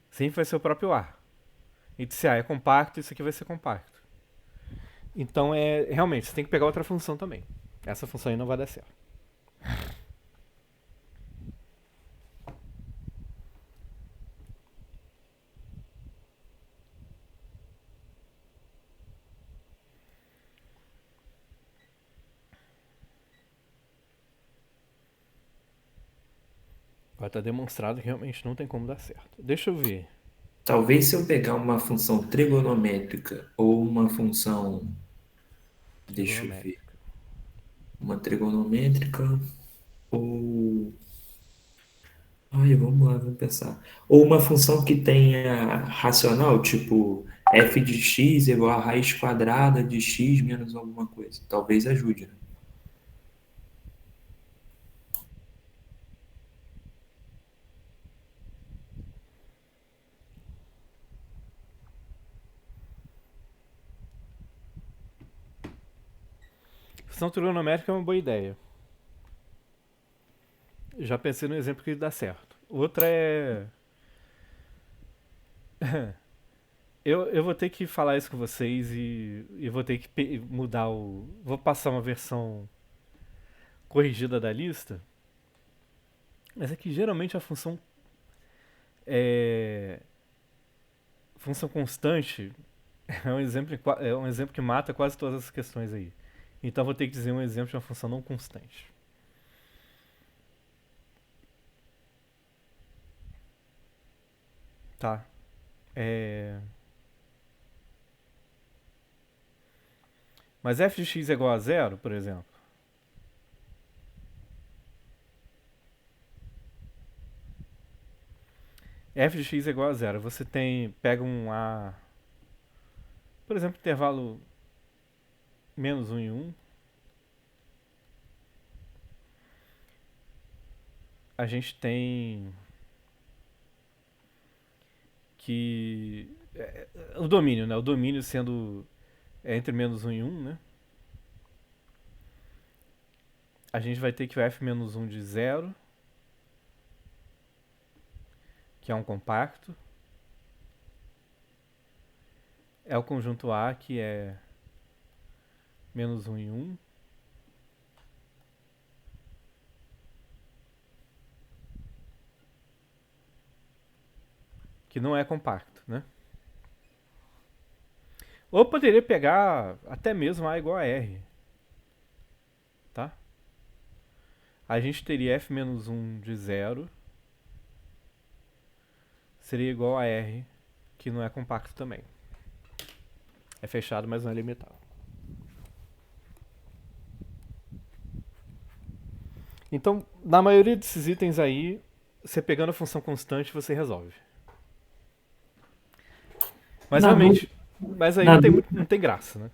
Speaker 1: sempre vai ser o próprio A. E se A é compacto, isso aqui vai ser compacto. Então, realmente, você tem que pegar outra função também. Essa função aí não vai dar certo. Vai estar demonstrado que realmente não tem como dar certo. Deixa eu ver.
Speaker 3: Talvez se eu pegar uma função trigonométrica ou uma função. Deixa eu ver.
Speaker 1: Trigonométrica.
Speaker 3: Uma trigonométrica ou. Ai, vamos lá, vamos pensar. Ou uma função que tenha racional, tipo f de x igual a raiz quadrada de x menos alguma coisa. Talvez ajude, né?
Speaker 1: Função trigonométrica é uma boa ideia. Já pensei no exemplo que dá certo. Outra é. Eu vou ter que falar isso com vocês e vou ter que mudar o. Vou passar uma versão corrigida da lista. Mas é que geralmente a função é, função constante é um exemplo que mata quase todas as questões aí. Então vou ter que dizer um exemplo de uma função não constante. Tá? É, mas f de x é igual a zero, por exemplo. F de x é igual a zero. Você pega um a, por exemplo, intervalo menos 1 e 1. A gente tem que o domínio, né? O domínio sendo entre menos 1 e 1, né? A gente vai ter que o f menos 1 de 0, que é um compacto, é o conjunto A, que é menos 1 e 1. que não é compacto, né? Ou poderia pegar até mesmo A igual a R, tá? A gente teria f-1 de 0 seria igual a R, que não é compacto também. É fechado, mas não é limitado. Então, na maioria desses itens aí, você pegando a função constante, você resolve. Mas
Speaker 3: Na dúvida,
Speaker 1: realmente, mas aí
Speaker 3: na, dú-
Speaker 1: não tem graça, né?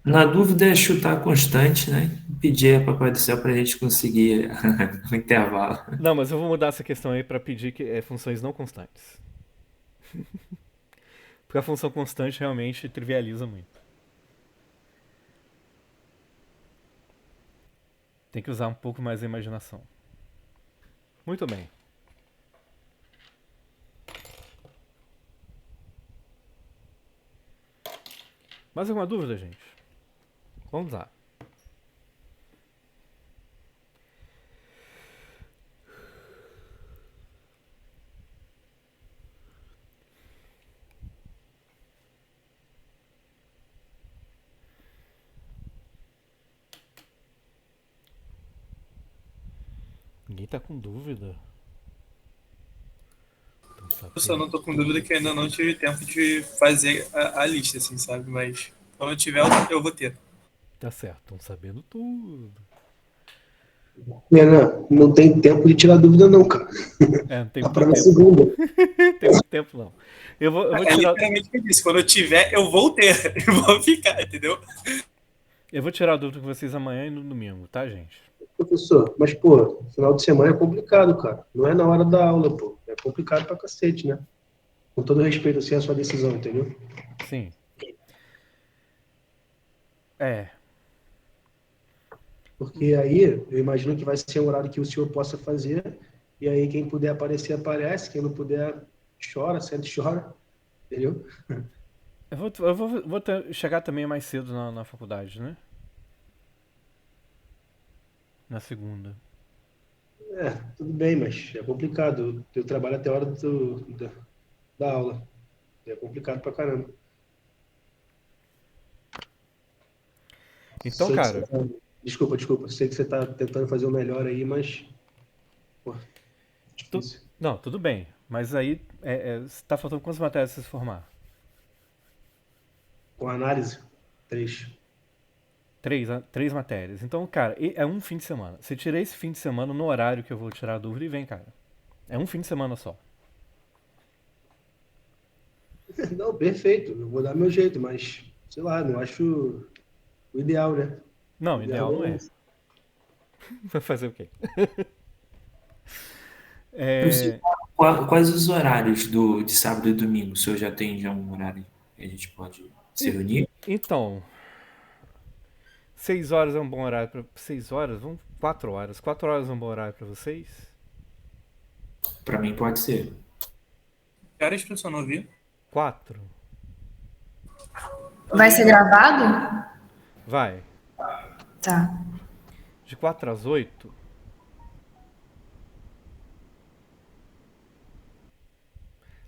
Speaker 3: na dúvida é chutar constante, né? Pedir a Papai do Céu para a gente conseguir o intervalo.
Speaker 1: Não, mas eu vou mudar essa questão aí pra pedir funções não constantes. Porque a função constante realmente trivializa muito. Tem que usar um pouco mais a imaginação. Muito bem. Mais alguma dúvida, gente? Vamos lá. Ninguém tá com dúvida.
Speaker 4: Eu só não tô com dúvida que ainda não tive tempo de fazer a lista, assim, sabe? Mas quando eu tiver, eu vou ter.
Speaker 1: Tá certo, estão sabendo tudo.
Speaker 5: Renan, não tem tempo de tirar dúvida, não, cara.
Speaker 1: Não tem
Speaker 5: Tá
Speaker 1: muito
Speaker 5: para na
Speaker 1: tempo.
Speaker 5: segunda.
Speaker 1: Tem muito tempo não. Eu vou
Speaker 4: É
Speaker 1: tirar.
Speaker 4: literalmente o que eu disse. Quando eu tiver, eu vou ter. E vou ficar, entendeu?
Speaker 1: Eu vou tirar a dúvida com vocês amanhã e no domingo, tá, gente?
Speaker 5: Professor, mas, pô, final de semana é complicado, cara. Não é na hora da aula, pô. É complicado pra cacete, né? Com todo respeito, assim, a sua decisão, entendeu?
Speaker 1: Sim. É.
Speaker 5: Porque aí, eu imagino que vai ser um horário que o senhor possa fazer, e aí quem puder aparecer, aparece. Quem não puder, chora, sente, chora. Entendeu?
Speaker 1: Chegar também mais cedo na faculdade, né? Na segunda.
Speaker 5: É, tudo bem, mas é complicado. Eu trabalho até a hora da aula. É complicado pra caramba.
Speaker 1: Então,
Speaker 5: Sei que você
Speaker 1: cara,
Speaker 5: tá... Desculpa. Sei que você tá tentando fazer o melhor aí, mas, pô,
Speaker 1: tu...
Speaker 5: difícil.
Speaker 1: não, tudo bem. Mas aí, tá faltando quantas matérias pra você se formar?
Speaker 5: Com análise, 3.
Speaker 1: Três matérias. Então, cara, é um fim de semana. Você tira esse fim de semana no horário que eu vou tirar a dúvida e vem, cara. É um fim de semana só.
Speaker 5: Não, perfeito. Eu vou dar meu jeito, mas, sei lá, não acho o ideal, né? O
Speaker 1: Não,
Speaker 5: ideal
Speaker 1: ideal não
Speaker 5: é...
Speaker 1: é. Vai fazer o quê?
Speaker 3: Professor,
Speaker 1: É,
Speaker 3: quais os horários de sábado e domingo? O senhor já tem já um horário que a gente pode se
Speaker 1: e-
Speaker 3: reunir?
Speaker 1: então, 6 horas é um bom horário pra. 6 horas? Vamos. 4 horas. 4 horas é um bom horário pra vocês?
Speaker 3: Para mim pode ser.
Speaker 4: Cara, professor, não ouvi.
Speaker 1: 4?
Speaker 2: Vai ser gravado?
Speaker 1: Vai.
Speaker 2: Tá.
Speaker 1: De 4 às 8.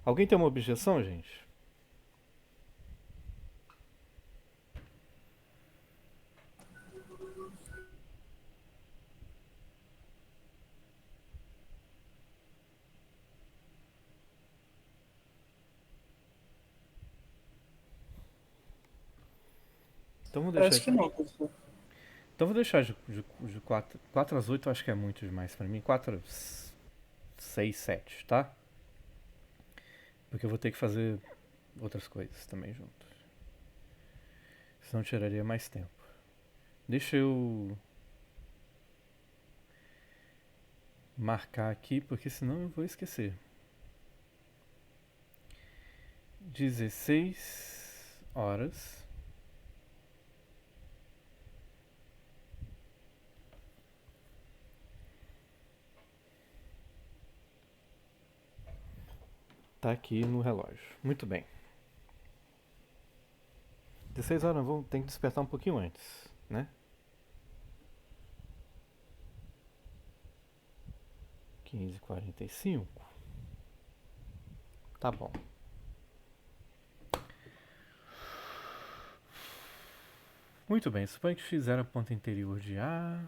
Speaker 1: Alguém tem uma objeção, gente? Então vou deixar.
Speaker 4: Parece que não, professor.
Speaker 1: Então vou deixar de 4 às 8, eu acho que é muito demais pra mim. 4, 6, 7, tá? Porque eu vou ter que fazer outras coisas também junto. Senão tiraria mais tempo. Deixa eu marcar aqui, porque senão eu vou esquecer. 16 horas. Tá aqui no relógio. Muito bem. 16 horas, tem que despertar um pouquinho antes, né? 15h45. Tá bom. Muito bem, suponha que x era ponto interior de A.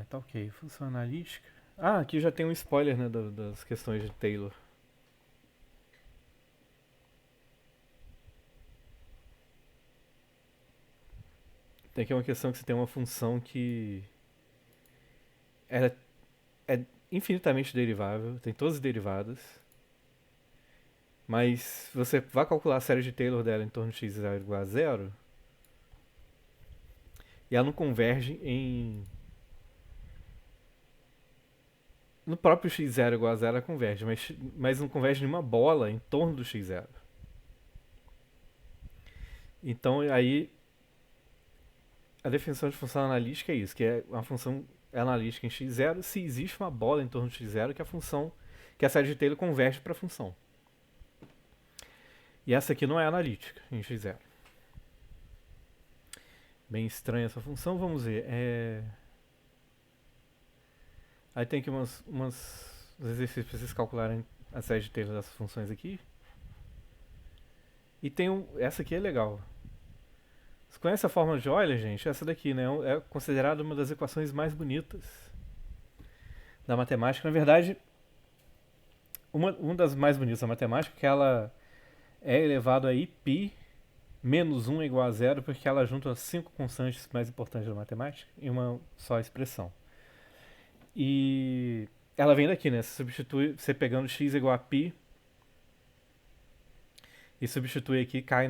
Speaker 1: Tá ok. Função analítica. Ah, aqui já tem um spoiler, né, das questões de Taylor. Tem aqui uma questão que você tem uma função que ela é infinitamente derivável, tem todas as derivadas, mas você vai calcular a série de Taylor dela em torno de x igual a zero, e ela não converge no próprio x0 igual a zero ela converge, mas não converge em uma bola em torno do x0. Então aí a definição de função analítica é isso, que é uma função analítica em x0 se existe uma bola em torno de x0 que a série de Taylor converge para a função. E essa aqui não é analítica em x0. Bem estranha essa função, vamos ver. Aí tem aqui uns exercícios para vocês calcularem a série de Taylor dessas funções aqui. E tem essa aqui é legal. Você conhece a fórmula de Euler, gente? Essa daqui, né? É considerada uma das equações mais bonitas da matemática. Na verdade, uma das mais bonitas da matemática, que ela é elevado a π menos 1 igual a zero, porque ela junta as 5 constantes mais importantes da matemática em uma só expressão. E ela vem daqui, né? Você pegando x igual a π e substitui aqui, cai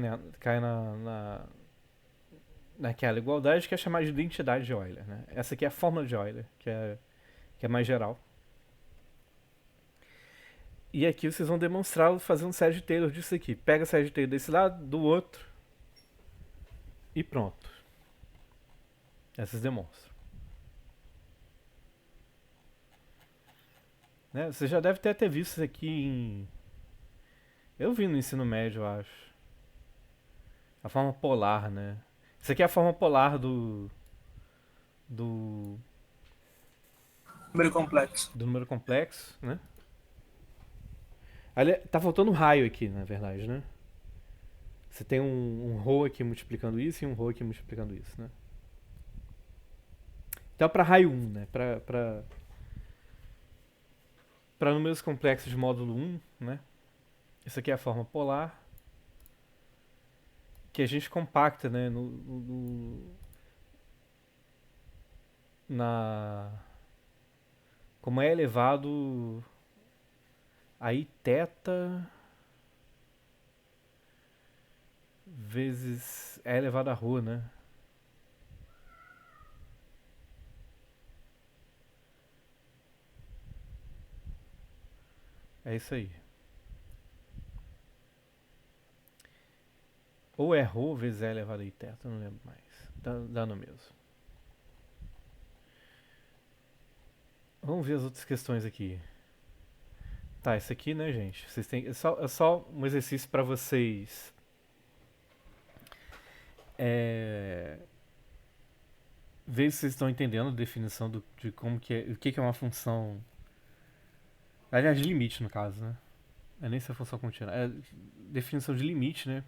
Speaker 1: naquela igualdade que é chamada de identidade de Euler, né? Essa aqui é a fórmula de Euler, que é mais geral. E aqui vocês vão demonstrá-lo fazendo série de Taylor disso aqui. Pega a série de Taylor desse lado, do outro, e pronto. Essas demonstram. Né? Você já deve ter visto isso aqui eu vi no ensino médio, eu acho. A forma polar, né? Isso aqui é a forma polar do
Speaker 4: Número complexo.
Speaker 1: número complexo, né? Ali, tá faltando um raio aqui, na verdade, né? Você tem um ρ aqui multiplicando isso e um ρ aqui multiplicando isso, né? Então para raio 1, né? Para números complexos de módulo 1, né? Isso aqui é a forma polar que a gente compacta, né? Como é elevado a i θ vezes é elevado a ρ, né? É isso aí. Ou é ρ vezes é elevado a i θ, não lembro mais. Dá no mesmo. Vamos ver as outras questões aqui. Tá, isso aqui, né, gente? É só um exercício para vocês ver se vocês estão entendendo a definição de como que é, o que é uma função. Aliás, de limite, no caso, né? É nem se é função contínua. É definição de limite, né?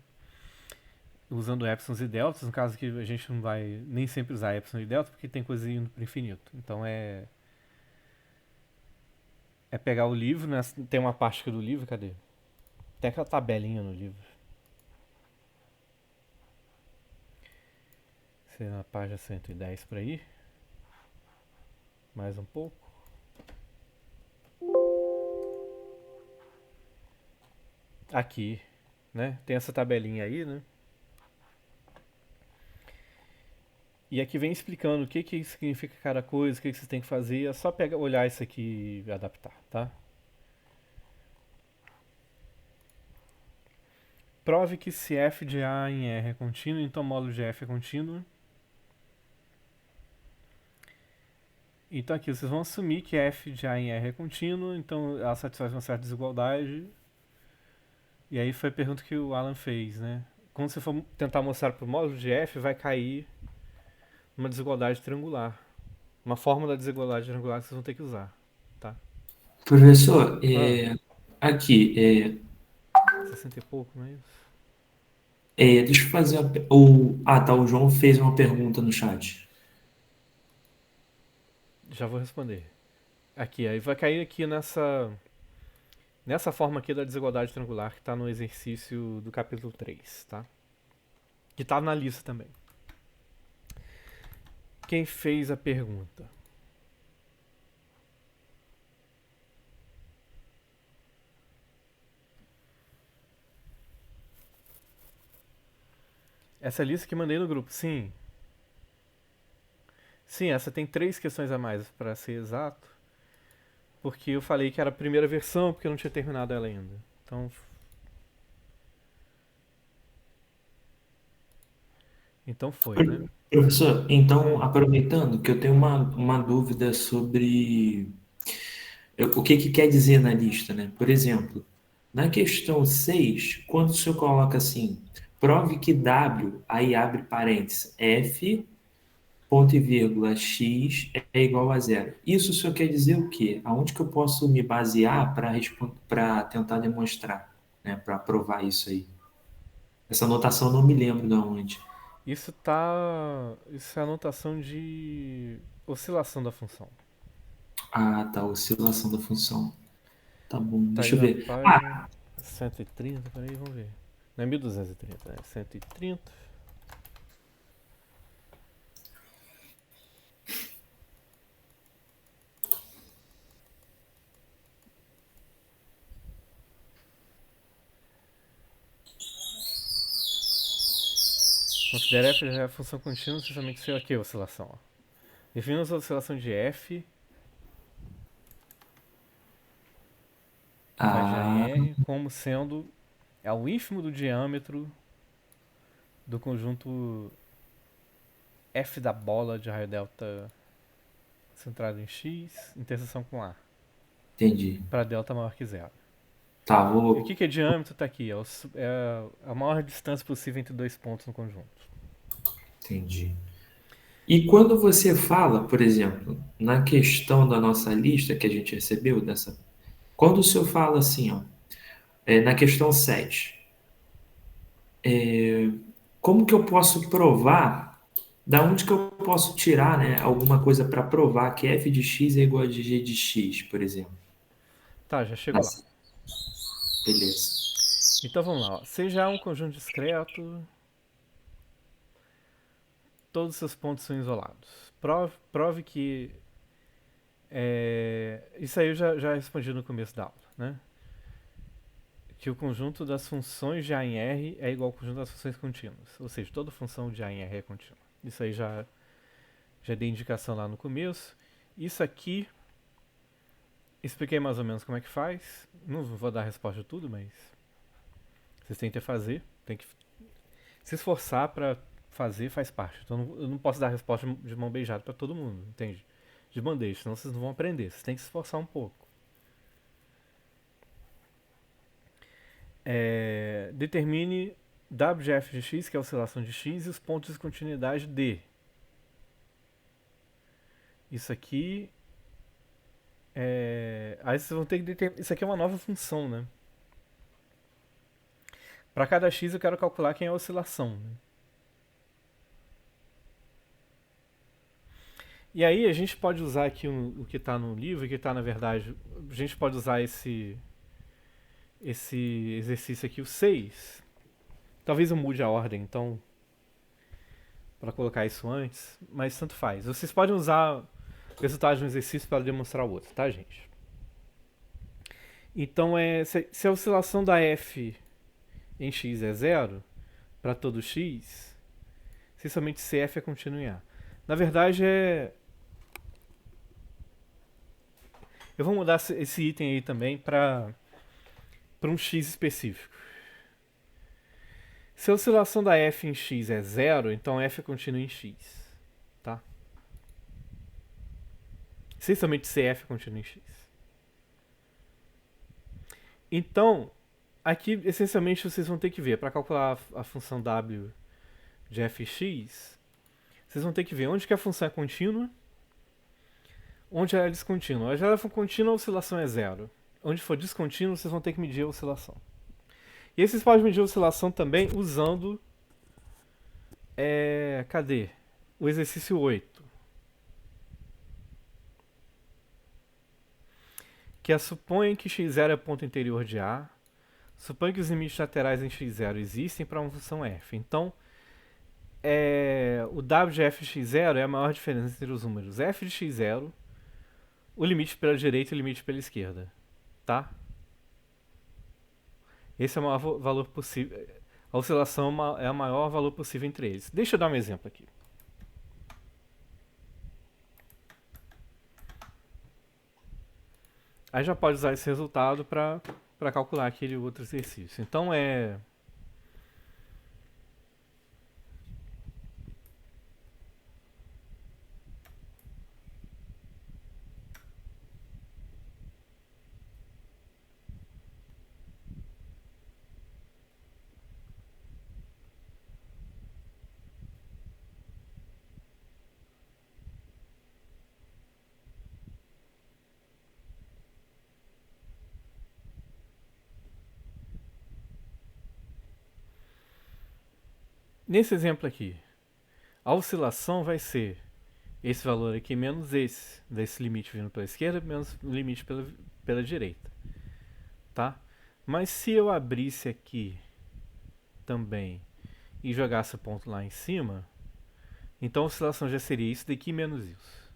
Speaker 1: Usando épsilons e deltas, no caso que a gente não vai nem sempre usar epsilon e delta, porque tem coisa indo para o infinito. Então é pegar o livro, né? Tem uma parte aqui do livro, cadê? Tem aquela tabelinha no livro. Sei na página 110 por aí. Mais um pouco. Aqui, né? Tem essa tabelinha aí, né? E aqui vem explicando o que significa cada coisa, o que vocês têm que fazer. É só olhar isso aqui e adaptar, tá? Prove que se f de A em R é contínuo, então o módulo de f é contínuo. Então aqui vocês vão assumir que f de A em R é contínuo, então ela satisfaz uma certa desigualdade. E aí foi a pergunta que o Alan fez, né? Quando você for tentar mostrar para o módulo de f, vai cair uma desigualdade triangular. Uma fórmula da desigualdade triangular que vocês vão ter que usar.
Speaker 3: Professor,
Speaker 1: Ah,
Speaker 3: aqui,
Speaker 1: 60 e pouco, não é isso?
Speaker 3: deixa eu fazer tá, o João fez uma pergunta no chat.
Speaker 1: Já vou responder. Aqui, aí vai cair aqui nessa forma aqui da desigualdade triangular que está no exercício do capítulo 3, tá? Que tá na lista também. Quem fez a pergunta? Essa lista que mandei no grupo, sim. Sim, essa tem 3 questões a mais para ser exato, porque eu falei que era a primeira versão, porque eu não tinha terminado ela ainda. Então foi, né?
Speaker 3: Professor, então, aproveitando que eu tenho uma dúvida sobre o que que quer dizer na lista, né? Por exemplo, na questão 6, quando o senhor coloca assim, prove que W, aí abre parênteses, F, ponto e vírgula, X é igual a zero. Isso o senhor quer dizer o quê? Aonde que eu posso me basear para tentar demonstrar, né? Para provar isso aí? Essa anotação eu não me lembro de onde.
Speaker 1: Isso é a notação de oscilação da função.
Speaker 3: Ah, tá, oscilação da função. Tá bom,
Speaker 1: Tá aí
Speaker 3: deixa eu
Speaker 1: na
Speaker 3: ver. Ah,
Speaker 1: página 130, peraí, vamos ver. Não é 1230, é 130. Considere f a função contínua essencialmente ser aqui a oscilação. Ó. Definimos a oscilação de f vai já em
Speaker 3: ah,
Speaker 1: R como sendo o ínfimo do diâmetro do conjunto f da bola de raio delta centrado em x, interseção com A,
Speaker 3: entendi.
Speaker 1: para delta maior que zero.
Speaker 3: Tá,
Speaker 1: E o que é diâmetro? Tá aqui, é a maior distância possível entre 2 pontos no conjunto.
Speaker 3: entendi. E quando você fala, por exemplo, na questão da nossa lista que a gente recebeu, quando o senhor fala assim, ó, na questão 7, como que eu posso provar, da onde que eu posso tirar, né, alguma coisa para provar que f de x é igual a de g de x, por exemplo?
Speaker 1: Tá, já chegou lá.
Speaker 3: Nossa, beleza.
Speaker 1: Então vamos lá. Ó. Seja A um conjunto discreto, todos os seus pontos são isolados. Prove que. Isso aí eu já respondi no começo da aula, né? Que o conjunto das funções de A em R é igual ao conjunto das funções contínuas. Ou seja, toda função de A em R é contínua. Isso aí já dei indicação lá no começo. Isso aqui, expliquei mais ou menos como é que faz. Não vou dar a resposta de tudo, mas vocês têm que fazer. Tem que se esforçar para fazer, faz parte. Então eu não posso dar a resposta de mão beijada para todo mundo, entende? De bandeja, senão vocês não vão aprender. Vocês têm que se esforçar um pouco. Determine W de f de x, que é a oscilação de x, e os pontos de continuidade D. Isso aqui aí vocês vão ter que determinar. Isso aqui é uma nova função, né? Para cada x eu quero calcular quem é a oscilação. Né? E aí a gente pode usar aqui o que está no livro, que está na verdade. A gente pode usar esse exercício aqui, o 6. Talvez eu mude a ordem, então, para colocar isso antes, mas tanto faz. Vocês podem usar o resultado de um exercício para demonstrar o outro, tá, gente? Então, se a oscilação da f em x é zero, para todo x, essencialmente se f é contínuo em A. Na verdade, eu vou mudar esse item aí também para um x específico. Se a oscilação da f em x é zero, então f é contínua em x. Tá? Essencialmente se f é contínua em x. Então, aqui essencialmente vocês vão ter que ver, para calcular a função w de fx, vocês vão ter que ver onde que a função é contínua, onde ela é descontínua. Onde ela for contínua, a oscilação é zero. Onde for descontínuo, vocês vão ter que medir a oscilação. E aí vocês podem medir a oscilação também usando... cadê? O exercício 8. Que é suponha que x0 é ponto interior de A. Suponha que os limites laterais em x0 existem para uma função f. Então, o w de f de x0 é a maior diferença entre os números f de x0, o limite pela direita e o limite pela esquerda. Tá? Esse é o maior valor possível. A oscilação é o maior valor possível entre eles. Deixa eu dar um exemplo aqui. Aí já pode usar esse resultado para calcular aquele outro exercício. Então nesse exemplo aqui, a oscilação vai ser esse valor aqui menos desse limite vindo pela esquerda, menos o limite pela direita. Tá? Mas se eu abrisse aqui também e jogasse o ponto lá em cima, então a oscilação já seria isso daqui menos isso.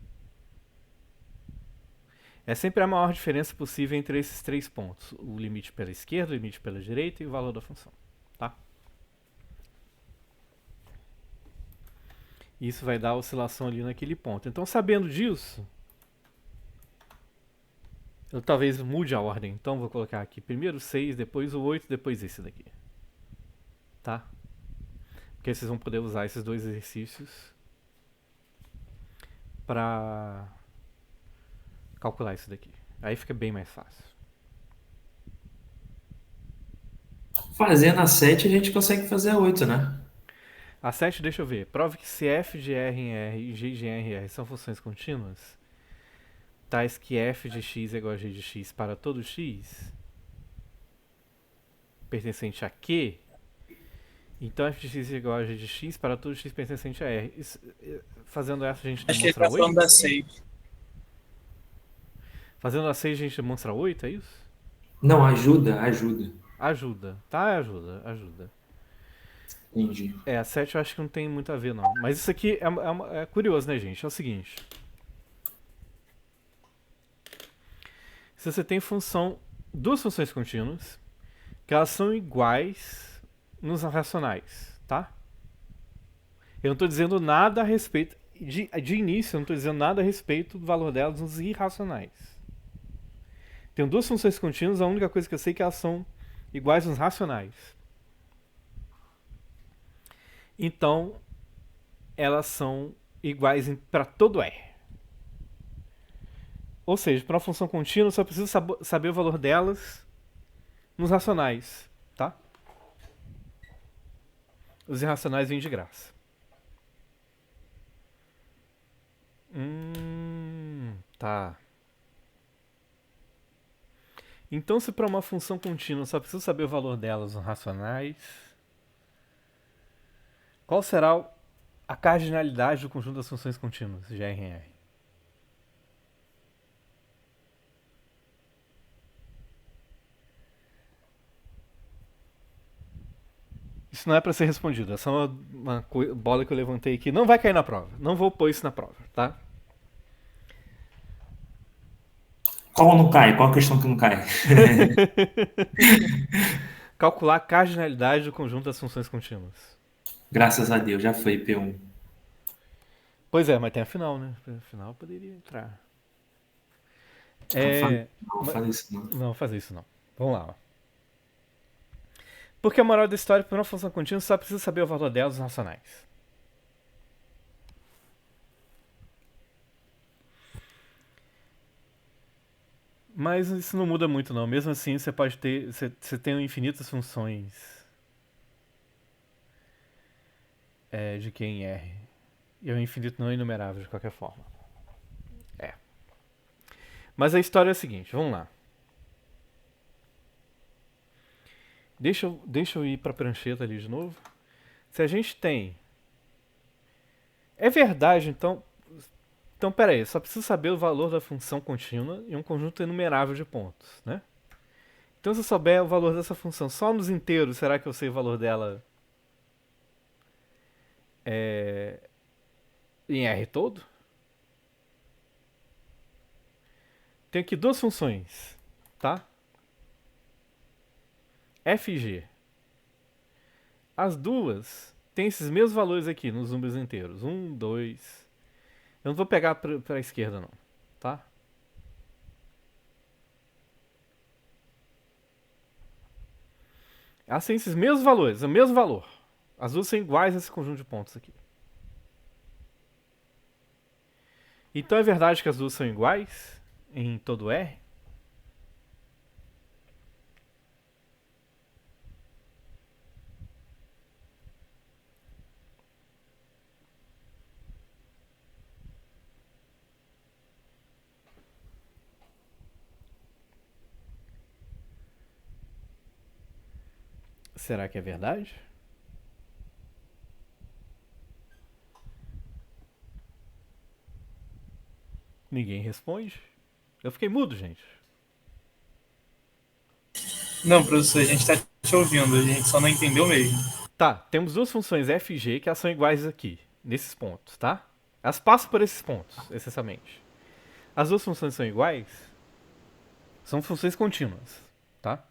Speaker 1: É sempre a maior diferença possível entre esses três pontos. O limite pela esquerda, o limite pela direita e o valor da função. Tá? Isso vai dar a oscilação ali naquele ponto. Então, sabendo disso, eu talvez mude a ordem. Então, vou colocar aqui primeiro o 6, depois o 8, depois esse daqui. Tá? Porque vocês vão poder usar esses dois exercícios para calcular isso daqui. Aí fica bem mais fácil.
Speaker 3: Fazendo a 7, a gente consegue fazer a 8, né?
Speaker 1: A 7, deixa eu ver. Prove que se f de r em R e g de r em R são funções contínuas, tais que f de x é igual a g de x para todo x, pertencente a Q, então f de x é igual a g de x para todo x pertencente a R. Fazendo essa, a gente
Speaker 4: Acho que ele
Speaker 1: demonstra
Speaker 4: tá falando
Speaker 1: 8?
Speaker 4: da 6.
Speaker 1: Fazendo a 6, a gente demonstra 8, é isso?
Speaker 3: Não, ajuda.
Speaker 1: Ajuda, tá? Ajuda.
Speaker 3: Entendi.
Speaker 1: A 7 eu acho que não tem muito a ver, não. Mas isso aqui é curioso, né, gente? É o seguinte. Se você tem duas funções contínuas, que elas são iguais nos racionais, tá? Eu não estou dizendo nada a respeito... De início, eu não estou dizendo nada a respeito do valor delas nos irracionais. Tenho duas funções contínuas, a única coisa que eu sei é que elas são iguais nos racionais. Então, elas são iguais para todo R. Ou seja, para uma função contínua, eu só preciso saber o valor delas nos racionais, tá? Os irracionais vêm de graça. Tá. Então, se para uma função contínua eu só preciso saber o valor delas nos racionais, qual será a cardinalidade do conjunto das funções contínuas de R em R? Isso não é para ser respondido, é só uma bola que eu levantei aqui. Não vai cair na prova. Não vou pôr isso na prova, tá?
Speaker 3: Qual não cai? Qual a questão que não cai?
Speaker 1: Calcular a cardinalidade do conjunto das funções contínuas.
Speaker 3: Graças a Deus, já foi P1.
Speaker 1: Pois é, mas tem a final, né? A final poderia entrar.
Speaker 3: Não faz isso não.
Speaker 1: Não, fazer isso não. Vamos lá, ó. Porque a moral da história, para uma função contínua, só precisa saber o valor delas nos racionais. Mas isso não muda muito, não. Mesmo assim, você pode ter... Você tem infinitas funções de Q em R. E é um infinito não enumerável, de qualquer forma. Mas a história é a seguinte, vamos lá. Deixa eu ir para a prancheta ali de novo. Se a gente tem... É verdade, então... Então, pera aí, só preciso saber o valor da função contínua em um conjunto enumerável de pontos, né? Então, se eu souber o valor dessa função só nos inteiros, será que eu sei o valor dela em R todo? Tenho aqui duas funções, tá? F e G. As duas têm esses mesmos valores aqui nos números inteiros. 1, 2. Eu não vou pegar para a esquerda, não, tá? Elas têm esses mesmos valores, o mesmo valor. As duas são iguais a esse conjunto de pontos aqui. Então é verdade que as duas são iguais em todo R? Será que é verdade? Ninguém responde. Eu fiquei mudo, gente.
Speaker 4: Não, professor, a gente tá te ouvindo, a gente só não entendeu mesmo.
Speaker 1: Tá, temos duas funções f e g que elas são iguais aqui, nesses pontos, tá? Elas passam por esses pontos, essencialmente. As duas funções são iguais? São funções contínuas, tá?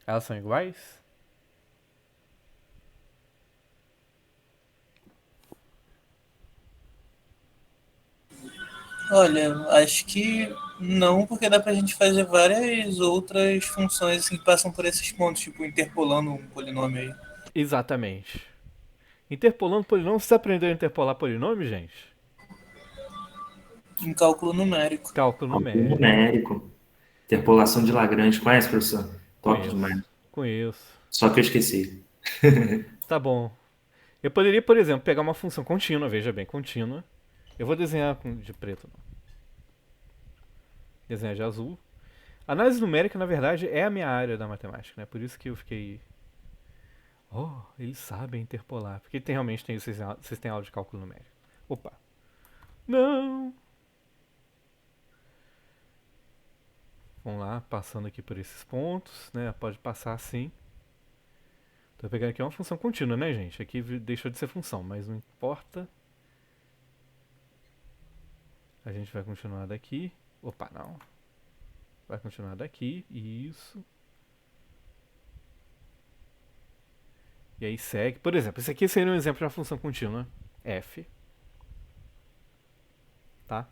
Speaker 1: Elas são iguais?
Speaker 4: Olha, acho que não, porque dá pra gente fazer várias outras funções assim, que passam por esses pontos, tipo interpolando um polinômio aí.
Speaker 1: Exatamente. Interpolando polinômio, você aprendeu a interpolar polinômio, gente?
Speaker 4: Em cálculo numérico.
Speaker 1: Cálculo
Speaker 3: Cálculo
Speaker 1: numérico.
Speaker 3: numérico. Interpolação de Lagrange. Conhece, professor? Top demais.
Speaker 1: Conheço.
Speaker 3: Só que eu esqueci.
Speaker 1: Tá bom. Eu poderia, por exemplo, pegar uma função contínua, veja bem, contínua. Eu vou desenhar de preto, não. Desenhar de azul. Análise numérica, na verdade, é a minha área da matemática, né? Por isso que eu fiquei... Oh, eles sabem interpolar. Porque realmente vocês têm aula de cálculo numérico. Opa. Não! Vamos lá, passando aqui por esses pontos, né? Pode passar assim. Tô pegando aqui uma função contínua, né, gente? Aqui deixou de ser função, mas não importa. A gente vai continuar daqui. Opa, não. Vai continuar daqui. Isso. E aí segue. Por exemplo, esse aqui seria um exemplo de uma função contínua. F. Tá?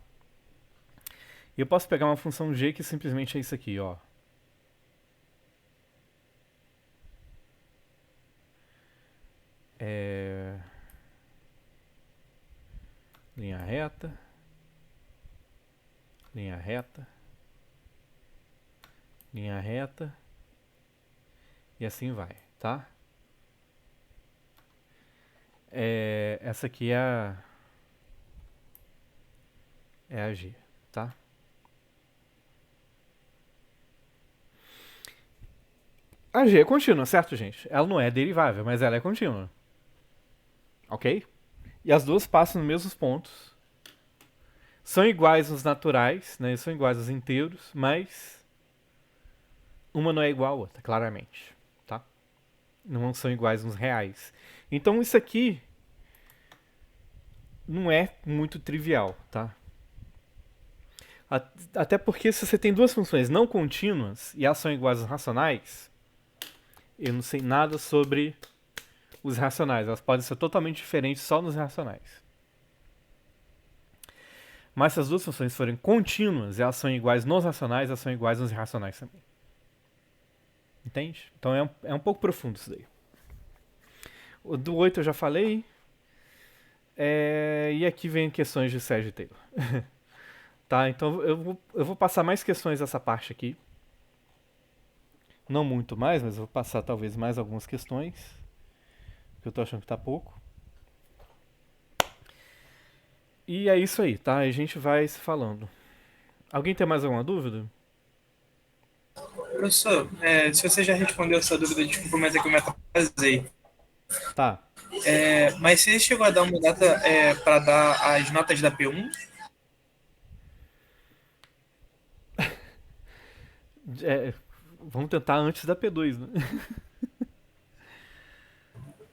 Speaker 1: E eu posso pegar uma função g que simplesmente é isso aqui, ó. Linha reta. Linha reta. Linha reta. E assim vai, tá? Essa aqui é a G, tá? A G é contínua, certo, gente? Ela não é derivável, mas ela é contínua. Ok? E as duas passam nos mesmos pontos. São iguais nos naturais, né? São iguais aos inteiros, mas uma não é igual à outra, claramente, tá? Não são iguais nos reais. Então isso aqui não é muito trivial, tá? Até porque se você tem duas funções não contínuas e elas são iguais aos racionais, eu não sei nada sobre os racionais. Elas podem ser totalmente diferentes só nos racionais. Mas se as duas funções forem contínuas e elas são iguais nos racionais, elas são iguais nos irracionais também. Entende? Então é um pouco profundo isso daí. O do 8 eu já falei. E aqui vem questões de Sérgio Taylor. Tá, então eu vou passar mais questões dessa parte aqui. Não muito mais, mas eu vou passar talvez mais algumas questões. Que eu tô achando que tá pouco. E é isso aí, tá? A gente vai se falando. Alguém tem mais alguma dúvida?
Speaker 4: Professor, se você já respondeu essa dúvida, desculpa, mas é que eu me atrasei.
Speaker 1: Tá.
Speaker 4: Mas você chegou a dar uma data para dar as notas da P1?
Speaker 1: É, vamos tentar antes da P2, né?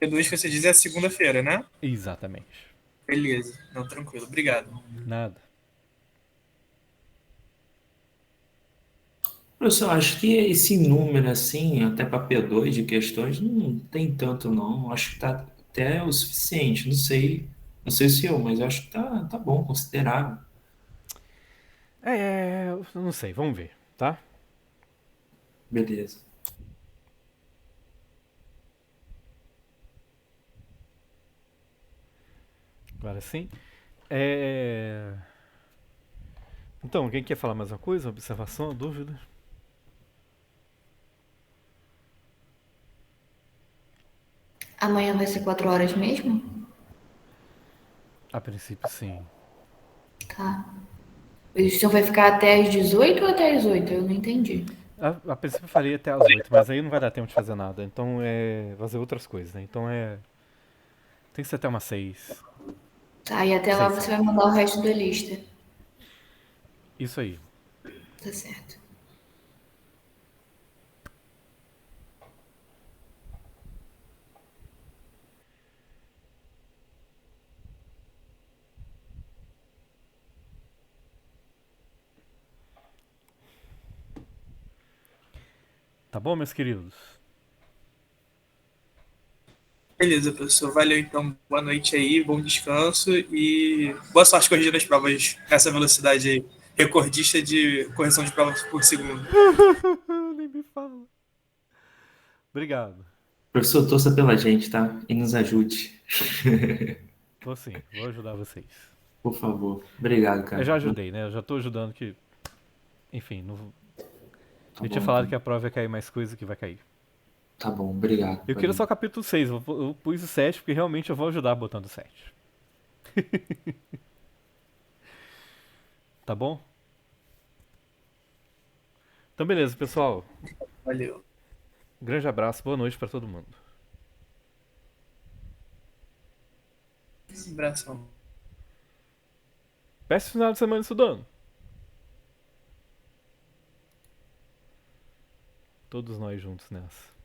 Speaker 4: P2 que você diz é a segunda-feira, né?
Speaker 1: Exatamente.
Speaker 4: Beleza. Não, tranquilo. Obrigado.
Speaker 1: Nada.
Speaker 3: Professor, acho que esse número, assim, até para P2 de questões, não tem tanto, não. Acho que tá até o suficiente. Não sei se eu, mas eu acho que tá bom, considerável.
Speaker 1: Eu não sei, vamos ver, tá?
Speaker 3: Beleza.
Speaker 1: Agora sim. É... Então, alguém quer falar mais uma coisa? Observação, dúvida?
Speaker 2: Amanhã vai ser 4 horas mesmo?
Speaker 1: A princípio, sim.
Speaker 2: Tá. Então vai ficar até as 18 ou até as 8? Eu não entendi.
Speaker 1: A princípio eu faria até às 8, mas aí não vai dar tempo de fazer nada. Então fazer outras coisas, né? Então tem que ser até umas 6.
Speaker 2: Tá, e até lá
Speaker 1: 6,
Speaker 2: você
Speaker 1: 7.
Speaker 2: vai mandar o resto da lista.
Speaker 1: Isso aí.
Speaker 2: Tá certo.
Speaker 1: Tá bom, meus queridos?
Speaker 4: Beleza, professor. Valeu, então. Boa noite aí, bom descanso e boa sorte corrigindo as provas nessa velocidade aí. Recordista de correção de provas por segundo.
Speaker 1: Nem me fala. Obrigado.
Speaker 3: Professor, torça pela gente, tá? E nos ajude.
Speaker 1: Vou sim, vou ajudar vocês.
Speaker 3: Por favor. Obrigado,
Speaker 1: Eu
Speaker 3: cara.
Speaker 1: já ajudei, né? Eu já tô ajudando que. Enfim, não...
Speaker 3: Tá
Speaker 1: eu tinha
Speaker 3: bom,
Speaker 1: falado
Speaker 3: então.
Speaker 1: que a prova ia cair mais coisa que vai cair.
Speaker 3: Tá bom, obrigado.
Speaker 1: Eu queria
Speaker 3: Valeu.
Speaker 1: só o capítulo 6, eu pus o 7 porque realmente eu vou ajudar botando o 7. Tá bom? Então beleza, pessoal.
Speaker 4: Valeu.
Speaker 1: Grande abraço, boa noite pra todo mundo.
Speaker 4: Abração.
Speaker 1: Péssimo final de semana estudando. Todos nós juntos nessa.